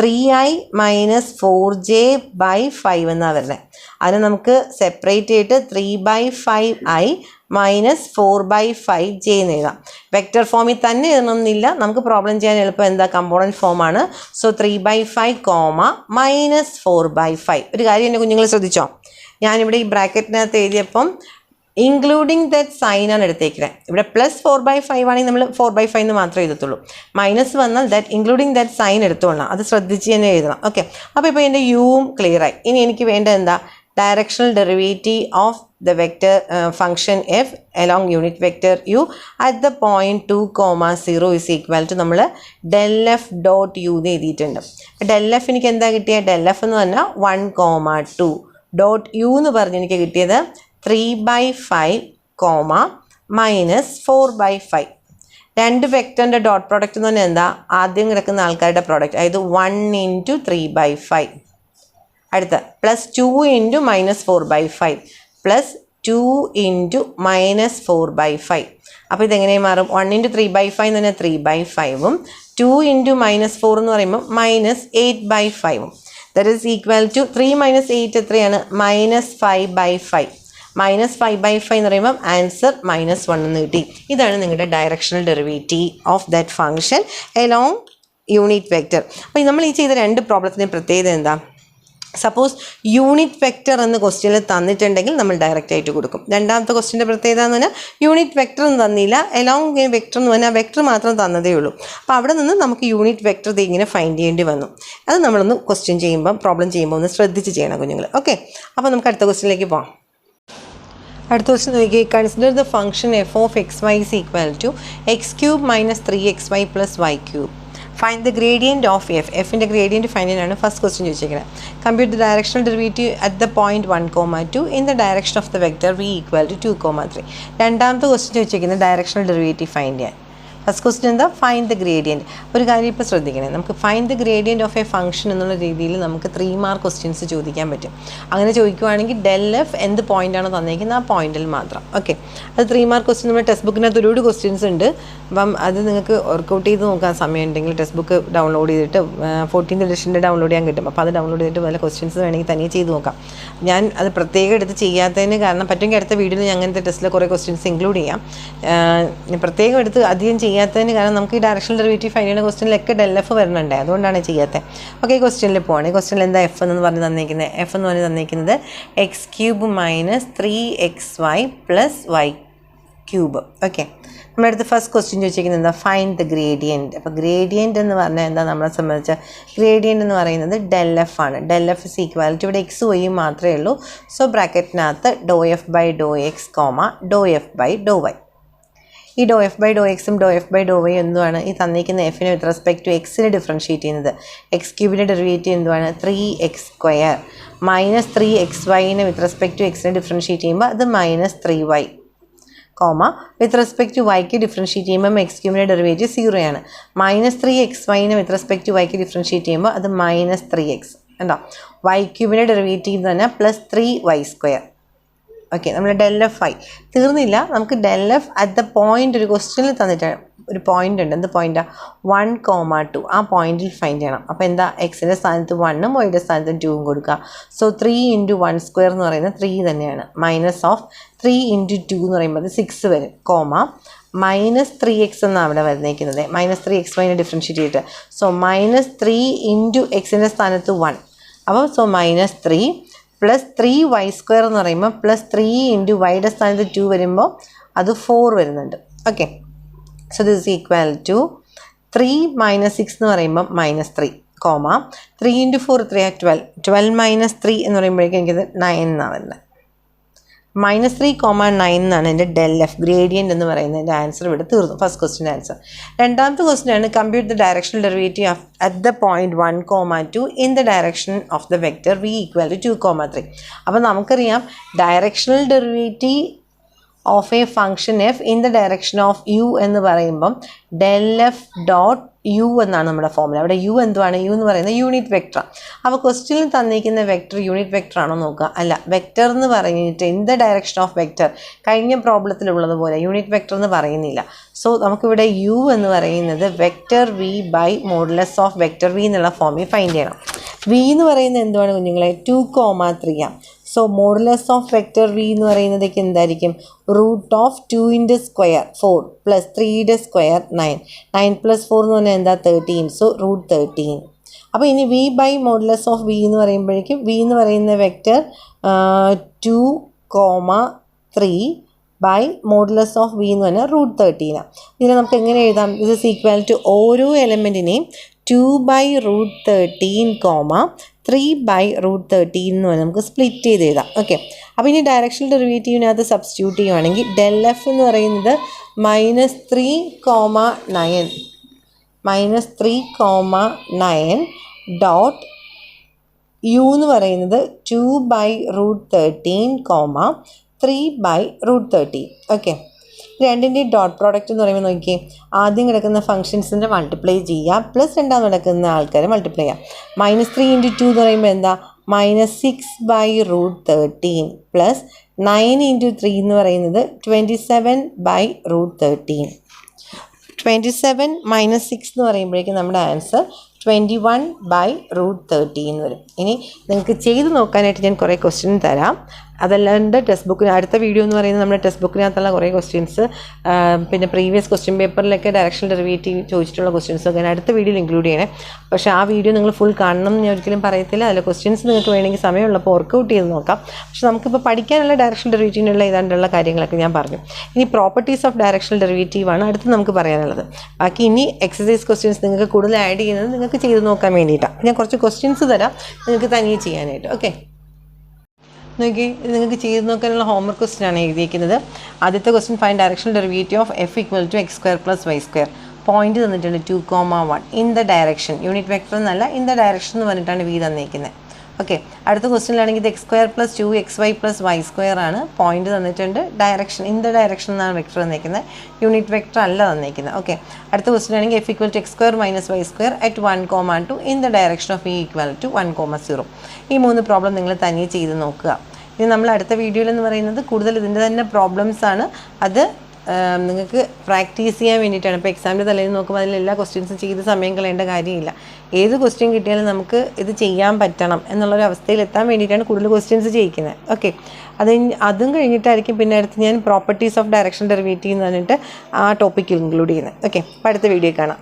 3i മൈനസ് 4j ബൈ 5 എന്നാണ് വരുന്നത്. അതിന് നമുക്ക് സെപ്പറേറ്റ് ചെയ്തിട്ട് 3/5i മൈനസ് 4/5j എന്ന് എഴുതാം. വെക്ടർ ഫോമിൽ തന്നെ എഴുതണമെന്നില്ല, നമുക്ക് പ്രോബ്ലം ചെയ്യാൻ എളുപ്പം എന്താ? കമ്പോണൻറ്റ് ഫോമാണ്. So 3/5 minus 4/5. ഒരു കാര്യം എൻ്റെ കുഞ്ഞുങ്ങൾ ശ്രദ്ധിച്ചോ? ഞാനിവിടെ ഈ ബ്രാക്കറ്റിനകത്ത് എഴുതിയപ്പം ഇൻക്ലൂഡിങ് ദറ്റ് സൈൻ ആണ് എടുത്തേക്കുന്നത്. ഇവിടെ പ്ലസ് 4/5 ആണെങ്കിൽ നമ്മൾ 4/5 എന്ന് മാത്രമേ എഴുതത്തുള്ളൂ. മൈനസ് വന്നാൽ ദാറ്റ് ഇൻക്ലൂഡിങ് ദാറ്റ് സൈൻ എടുത്തോളാം. അത് ശ്രദ്ധിച്ച് തന്നെ എഴുതണം. ഓക്കെ, അപ്പോൾ ഇപ്പോൾ എൻ്റെ യുവും ക്ലിയറായി. ഇനി എനിക്ക് വേണ്ട എന്താ? Directional derivative of the vector function f along unit vector u at the point 2,0 is equal to നമ്മൾ ഡെൽ എഫ് ഡോട്ട് യു എന്ന് എഴുതിയിട്ടുണ്ട്. ഡെൽ എഫ് എനിക്ക് എന്താ കിട്ടിയത്? ഡെൽ എഫ് എന്ന് പറഞ്ഞാൽ 1,2 ഡോട്ട് യു എന്ന് പറഞ്ഞ് എനിക്ക് കിട്ടിയത് 3/5 മൈനസ് 4/5. രണ്ട് വെക്ടറിൻ്റെ ഡോട്ട് പ്രോഡക്റ്റ് എന്ന് പറഞ്ഞാൽ എന്താ? ആദ്യം കിടക്കുന്ന ആൾക്കാരുടെ പ്രോഡക്റ്റ്, അതായത് 1 ഇൻറ്റു 3/5. അടുത്ത plus 2 into minus 4/5 plus 2 into minus 4/5. അപ്പോൾ ഇതെങ്ങനെ മാറും? 1 ഇൻറ്റു 3/5 എന്ന് പറഞ്ഞാൽ 3/5ഉം 2 ഇൻറ്റു മൈനസ് 4 എന്ന് പറയുമ്പോൾ മൈനസ് 8/5ഉം. That is equal to 3 minus 8 എത്രയാണ്? മൈനസ് 5/5. മൈനസ് 5/5 എന്ന് പറയുമ്പോൾ ആൻസർ -1 എന്ന് കിട്ടി. ഇതാണ് നിങ്ങളുടെ directional derivative of that function along unit vector. അപ്പോൾ നമ്മൾ ഈ ചെയ്ത രണ്ട് പ്രോബ്ലത്തിൻ്റെ പ്രത്യേകത എന്താ? സപ്പോസ് യൂണിറ്റ് വെക്റ്റർ എന്ന ക്വസ്റ്റ്യനിൽ തന്നിട്ടുണ്ടെങ്കിൽ നമ്മൾ ഡയറക്റ്റ് ആയിട്ട് കൊടുക്കും. രണ്ടാമത്തെ ക്വസ്റ്റ്യൻ്റെ പ്രത്യേകത എന്ന് പറഞ്ഞാൽ യൂണിറ്റ് വെക്റ്റർ ഒന്നും തന്നില്ല, എലോങ് വെക്റ്റർ എന്ന് പറഞ്ഞാൽ വെക്റ്റർ മാത്രം തന്നതേ ഉള്ളൂ. അപ്പോൾ അവിടെ നിന്ന് നമുക്ക് യൂണിറ്റ് വെക്റ്റർ ഇങ്ങനെ ഫൈൻഡ് ചെയ്യേണ്ടി വന്നു. അത് നമ്മളൊന്ന് ക്വസ്റ്റ്യൻ ചെയ്യുമ്പോൾ, പ്രോബ്ലം ചെയ്യുമ്പോൾ ഒന്ന് ശ്രദ്ധിച്ച് ചെയ്യണം കുഞ്ഞുങ്ങൾ. ഓക്കെ, അപ്പോൾ നമുക്ക് അടുത്ത ക്വസ്റ്റ്യനിലേക്ക് പോകാം. അടുത്ത ക്വസ്റ്റ്യൻ നോക്കി. Consider the function F of X Y is equal to x³ minus 3xy plus y³. Find the gradient of F. എഫിൻ്റെ ഗ്രേഡിയൻറ്റ് ഫൈൻഡ് ചെയ്യാനാണ് ഫസ്റ്റ് ക്വസ്റ്റ്യൻ ചോദിച്ചിരിക്കുന്നത്. Compute the directional derivative at the point 1,2 in the direction of the vector v equal to 2,3. രണ്ടാമത്തെ question ചോദിച്ചിരിക്കുന്നത് directional derivative find ചെയ്യാൻ. First question എന്താ? Find the gradient. ഒരു കാര്യം ഇപ്പോൾ ശ്രദ്ധിക്കണേ, നമുക്ക് find the gradient of a function എന്നുള്ള രീതിയിൽ നമുക്ക് 3 മാർക്ക് ക്വസ്റ്റ്യൻസ് ചോദിക്കാൻ പറ്റും. അങ്ങനെ ചോദിക്കുവാണെങ്കിൽ ഡെൽ എഫ് എന്ത് പോയിൻ്റാണോ തന്നിരിക്കുന്നത് ആ പോയിന്റിൽ മാത്രം. ഓക്കെ, അത് 3 മാർക്ക് ക്വസ്റ്റ്യൻ നമ്മുടെ ടെക്സ്റ്റ് ബുക്കിനകത്ത് ഒരുപാട് ക്വസ്റ്റ്യൻസ് ഉണ്ട്. അപ്പം അത് നിങ്ങൾക്ക് വർക്കൗട്ട് ചെയ്ത് നോക്കാൻ സമയം ഉണ്ടെങ്കിൽ ടെക്സ്റ്റ് ബുക്ക് ഡൗൺലോഡ് ചെയ്തിട്ട് 14th എഡിഷൻ്റെ ഡൗൺലോഡ് ചെയ്യാൻ കിട്ടും. അപ്പോൾ അത് ഡൗൺലോഡ് ചെയ്തിട്ട് വല്ല ക്വസ്റ്റ്യൻസ് വേണമെങ്കിൽ തനിയെ ചെയ്ത് നോക്കാം. ഞാൻ അത് പ്രത്യേകം എടുത്ത് ചെയ്യാത്തതിന് കാരണം പറ്റുമെങ്കിൽ അടുത്ത വീഡിയോയിൽ ഞാൻ അങ്ങനത്തെ ടെസ്റ്റിൽ കുറേ ക്വസ്റ്റ്യൻസ് ഇൻക്ലൂഡ് ചെയ്യാം. പ്രത്യേകം എടുത്ത് അധികം ചെയ്യാത്തതിന് കാരണം നമുക്ക് ഈ ഡയറക്ഷണൽ ഡെറിവേറ്റീവ് ഫൈൻഡ് ചെയ്യുന്ന ക്വസ്റ്റ്യനിലൊക്കെ ഡെൽ എഫ് വരുന്നുണ്ട്, അതുകൊണ്ടാണ് ചെയ്യാത്തത്. ഓക്കെ, ക്വസ്റ്റ്യനിൽ പോവാണ്. ഈ ക്വസ്റ്റ്യനിൽ എന്താ എഫ് എന്ന് പറഞ്ഞ് തന്നിരിക്കുന്നത്? എഫ് എന്ന് പറഞ്ഞ് തന്നിരിക്കുന്നത് X cube minus 3xy plus Y cube. Okay, നമ്മുടെ അടുത്ത് ഫസ്റ്റ് ക്വസ്റ്റ്യൻ ചോദിച്ചിരിക്കുന്നത് എന്താ? Find the gradient. അപ്പോൾ ഗ്രേഡിയൻറ്റ് എന്ന് പറഞ്ഞാൽ എന്താ നമ്മളെ സംബന്ധിച്ച്? ഗ്രേഡിയൻറ്റ് എന്ന് പറയുന്നത് ഡെൽ എഫ് ആണ്. Del F is equal to ഇവിടെ എക്സ് വൈയും മാത്രമേ ഉള്ളൂ. സോ ബ്രാക്കറ്റിനകത്ത് do F by Dr X comma do F by Dr Y. ഈ ഡോ എഫ് ബൈ ഡോ എക്സും do F by Dr Y എന്തുവാണ്? ഈ തന്നിരിക്കുന്ന എഫിനെ വിത്ത് റെസ്പെക്ട് ടു എക്സിനെ ഡിഫറൻഷ്യേറ്റ് ചെയ്യുന്നത്. എക്സ് ക്യൂബിൻ്റെ ഡെറിവേറ്റീവ് എന്തുവാണ്? 3x² മൈനസ് 3xyനെ വിത്ത് റെസ്പെക്ട് ടു എക്സിനെ ഡിഫറൻഷ്യേറ്റ് ചെയ്യുമ്പോൾ അത് minus 3y comma with respect to വൈക്ക് ഡിഫറൻഷ്യേറ്റ് ചെയ്യുമ്പോൾ എക്സ് ക്യൂബിൻ്റെ ഡെറിവേറ്റീവ് 0 ആണ്. മൈനസ് 3xyനെ വിത്ത് റെസ്പെക്ട് ടു വൈക്ക് ഡിഫറൻഷ്യേറ്റ് ചെയ്യുമ്പോൾ അത് മൈനസ് 3x ഉണ്ടോ. വൈ ക്യൂബിൻ്റെ ഡെറിവേറ്റീവ് തന്നെ പ്ലസ് 3y². ഓക്കെ, നമ്മൾ ഡെൽ എഫ് ആയി തീർന്നില്ല. നമുക്ക് del F at the point ഒരു ക്വസ്റ്റ്യനിൽ തന്നിട്ടാണ് ഒരു പോയിൻ്റ് ഉണ്ട്. എന്ത് പോയിൻ്റാണ്? 1,2. ആ പോയിന്റിൽ ഫൈൻഡ് ചെയ്യണം. അപ്പോൾ എന്താ? എക്സിൻ്റെ സ്ഥാനത്ത് 1ഉം വൈയുടെ സ്ഥാനത്ത് 2ഉം കൊടുക്കുക. സോ 3 × 1² എന്ന് പറയുന്നത് 3 തന്നെയാണ്. മൈനസ് ഓഫ് 3 × 2 എന്ന് പറയുമ്പോൾ 6 വരും. കോമ മൈനസ് 3x എന്നാണ് അവിടെ വരുന്നേക്കുന്നത്. മൈനസ് 3xyനെ ഡിഫറൻഷ്യേറ്റ് ചെയ്തിട്ട് സോ മൈനസ് 3 × എക്സിൻ്റെ സ്ഥാനത്ത് 1. അപ്പോൾ സോ മൈനസ് 3 പ്ലസ് 3y² എന്ന് പറയുമ്പോൾ പ്ലസ് 3 × വൈയുടെ സ്ഥാനത്ത് 2 വരുമ്പോൾ അത് 4 വരുന്നുണ്ട്. Okay, so this is equal to 3 - 6 എന്ന് പറയുമ്പോൾ മൈനസ് 3 കോമ 3 × 4 3 12. 12 - 3 എന്ന് പറയുമ്പോഴേക്കും എനിക്കത് 9 എന്നാണ് വരുന്നത്. -3,9 എന്നാണ് എൻ്റെ ഡെൽ എഫ് ഗ്രേഡിയൻ്റ് എന്ന് പറയുന്നതിൻ്റെ ആൻസർ ഇവിടെ തീർന്നു. ഫസ്റ്റ് ക്വസ്റ്റിൻ്റെ ആൻസർ. രണ്ടാമത്തെ ക്വസ്റ്റ്യൻ ആണ് compute the directional derivative at the point 1,2 in the direction of the vector v = 2,3. അപ്പോൾ നമുക്കറിയാം directional derivative of a function F in the direction of U എന്ന് പറയുമ്പം ഡെൽ എഫ് ഡോട്ട് യു എന്നാണ് നമ്മുടെ formula. അവിടെ U എന്തുവാണ്? U എന്ന് പറയുന്നത് യൂണിറ്റ് വെക്ടറാണ്. അപ്പോൾ ക്വസ്റ്റ്യനിൽ തന്നിരിക്കുന്ന വെക്ടർ യൂണിറ്റ് വെക്ടർ ആണോ നോക്കുക? അല്ല, വെക്ടർ എന്ന് പറഞ്ഞിട്ട് in the direction of vector കഴിഞ്ഞ പ്രോബ്ലത്തിലുള്ളതുപോലെ യൂണിറ്റ് വെക്ടർ എന്ന് പറയുന്നില്ല. സോ നമുക്കിവിടെ യു എന്ന് പറയുന്നത് vector V by modulus of vector V എന്നുള്ള ഫോമിൽ ഫൈൻഡ് ചെയ്യണം. വി എന്ന് പറയുന്നത് എന്തുവാണ് കുഞ്ഞുങ്ങളെ? 2,3 ആണ്. So modulus of vector V എന്ന് പറയുന്നതൊക്കെ എന്തായിരിക്കും? √2 × സ്ക്വയർ 4 പ്ലസ് 3 സ്ക്വയർ 9. 9 + 4 എന്ന് പറഞ്ഞാൽ എന്താ? 13. സോ √13. അപ്പോൾ ഇനി V by modulus of V എന്ന് പറയുമ്പോഴേക്കും വി എന്ന് പറയുന്ന vector 2,3 by modulus of V എന്ന് പറഞ്ഞാൽ √13 ആണ്. ഇതിനെ നമുക്ക് എങ്ങനെ എഴുതാം? ദിസ് ഈസ് ഈക്വൽ ടു ഓരോ എലമെൻറ്റിനെയും 2/√13, 3/√13 എന്ന് പറഞ്ഞാൽ നമുക്ക് സ്പ്ലിറ്റ് ചെയ്ത് എഴുതാം. ഓക്കെ, അപ്പോൾ ഇനി ഡയറക്ഷണൽ ഡെറിവേറ്റീവിനകത്ത് സബ്സ്റ്റിറ്റ്യൂട്ട് ചെയ്യുവാണെങ്കിൽ ഡെൽ എഫ് എന്ന് പറയുന്നത് -3,9 ഡോട്ട് യു എന്ന് പറയുന്നത് 2/√13, 3/√13. ഓക്കെ, രണ്ടിൻ്റെയും ഡോട്ട് പ്രോഡക്റ്റ് എന്ന് പറയുമ്പോൾ നോക്കിയേ, ആദ്യം കിടക്കുന്ന ഫംഗ്ഷൻസിൻ്റെ മൾട്ടിപ്ലൈ ചെയ്യുക പ്ലസ് രണ്ടാമത് കിടക്കുന്ന ആൾക്കാരെ മൾട്ടിപ്ലൈ ചെയ്യാം. -3 × 2 എന്ന് പറയുമ്പോൾ എന്താ? -6/√13 പ്ലസ് 9 × 3 എന്ന് പറയുന്നത് 27/√13. 27 - 6 എന്ന് പറയുമ്പോഴേക്കും നമ്മുടെ ആൻസർ 21/√13 വരും. ഇനി നിങ്ങൾക്ക് ചെയ്ത് നോക്കാനായിട്ട് ഞാൻ കുറേ ക്വസ്റ്റ്യൻ തരാം. അതല്ലാണ്ട് ടെക്സ്റ്റ് ബുക്കിന് അടുത്ത വീഡിയോ എന്ന് പറയുന്നത് നമ്മുടെ ടെക്സ്റ്റ് ബുക്കിനകത്തുള്ള കുറേ ക്വസ്റ്റ്യൻസ്, പിന്നെ പ്രീവിയസ് ക്വസ്റ്റ്യൻ പേപ്പറിലൊക്കെ ഡയറക്ഷണൽ ഡെറിവേറ്റീവ് ചോദിച്ചിട്ടുള്ള ക്വസ്റ്റ്യൻസൊക്കെ ഞാൻ അടുത്ത വീഡിയോയിൽ ഇൻക്ലൂഡ് ചെയ്യണേ. പക്ഷേ ആ വീഡിയോ നിങ്ങൾ ഫുൾ കാണണം എന്ന് ഞാൻ ഒരിക്കലും പറയത്തില്ല. അതിൽ ക്വസ്റ്റ്യൻസ് നിങ്ങൾക്ക് വേണമെങ്കിൽ സമയമുള്ളപ്പോൾ വർക്കൗട്ട് ചെയ്ത് നോക്കാം. പക്ഷേ നമുക്കിപ്പോൾ പഠിക്കാനുള്ള ഡയറക്ഷണൽ ഡെറിവേറ്റീവിനുള്ള ഏതാണ്ടുള്ള കാര്യങ്ങളൊക്കെ ഞാൻ പറഞ്ഞു. ഇനി പ്രോപ്പർട്ടീസ് ഓഫ് ഡയറക്ഷണൽ ഡെറിവേറ്റീവാണ് അടുത്ത് നമുക്ക് പറയാനുള്ളത്. ബാക്കി ഇനി എക്സസൈസ് ക്വസ്റ്റ്യൻസ് നിങ്ങൾക്ക് കൂടുതൽ ആഡ് ചെയ്യുന്നത് നിങ്ങൾക്ക് ചെയ്ത് നോക്കാൻ വേണ്ടിയിട്ടാണ്. ഞാൻ കുറച്ച് ക്വസ്റ്റ്യൻസ് തരാം നിങ്ങൾക്ക് തനിയെ ചെയ്യാനായിട്ട്. ഓക്കെ, നോക്കി നിങ്ങൾക്ക് ചെയ്ത് നോക്കാനുള്ള ഹോംവർക്ക് ക്വസ്റ്റ്യൻ ആണ് എഴുതിയിരിക്കുന്നത്. ആദ്യത്തെ question find directional derivative of f = x² + y². Point തന്നിട്ടുണ്ട് 2,1 in the direction. Unit vector എന്നല്ല, ഇൻ ദ ഡയറക്ഷൻ എന്ന് പറഞ്ഞിട്ടാണ് വി തന്നിരിക്കുന്നത്. ഓക്കെ, അടുത്ത ക്വസ്റ്റ്യനിലാണെങ്കിൽ ഇത് x² + 2xy + y² ആണ്. പോയിന്റ് തന്നിട്ടുണ്ട്, ഡയറക്ഷൻ ഇൻ ദ ഡയറക്ഷൻ എന്നാണ് വെക്ടർ തന്നിരിക്കുന്നത്, യൂണിറ്റ് വെക്ടർ അല്ല തന്നിരിക്കുന്നത്. ഓക്കെ, അടുത്ത ക്വസ്റ്റ്യൻ ആണെങ്കിൽ f = x² - y² at 1,2 in the direction of v = 1,0. ഈ 3 പ്രോബ്ലം നിങ്ങൾ തനിയെ ചെയ്ത് നോക്കുക. ഇനി നമ്മൾ അടുത്ത വീഡിയോയിൽ എന്ന് പറയുന്നത് കൂടുതൽ ഇതിൻ്റെ തന്നെ പ്രോബ്ലംസ് ആണ്. അത് നിങ്ങൾക്ക് പ്രാക്ടീസ് ചെയ്യാൻ വേണ്ടിയിട്ടാണ്. ഇപ്പോൾ എക്സാമിൻ്റെ തലേന്ന് നോക്കുമ്പോൾ അതിൽ എല്ലാ ക്വസ്റ്റ്യൻസും ചെയ്ത് സമയം കളയേണ്ട കാര്യമില്ല. ഏത് ക്വസ്റ്റ്യൻ കിട്ടിയാലും നമുക്ക് ഇത് ചെയ്യാൻ പറ്റണം എന്നുള്ളൊരു അവസ്ഥയിൽ എത്താൻ വേണ്ടിയിട്ടാണ് കൂടുതൽ ക്വസ്റ്റ്യൻസ് ചെയ്യിക്കുന്നത്. ഓക്കെ, അതും കഴിഞ്ഞിട്ടായിരിക്കും പിന്നെ അടുത്ത് ഞാൻ പ്രോപ്പർട്ടീസ് ഓഫ് ഡയറക്ഷണൽ ഡെറിവേറ്റീവ് എന്ന് പറഞ്ഞിട്ട് ആ ടോപ്പിക്ക് ഇൻക്ലൂഡ് ചെയ്യുന്നത്. ഓക്കെ, അപ്പോൾ അടുത്ത വീഡിയോ കാണാം.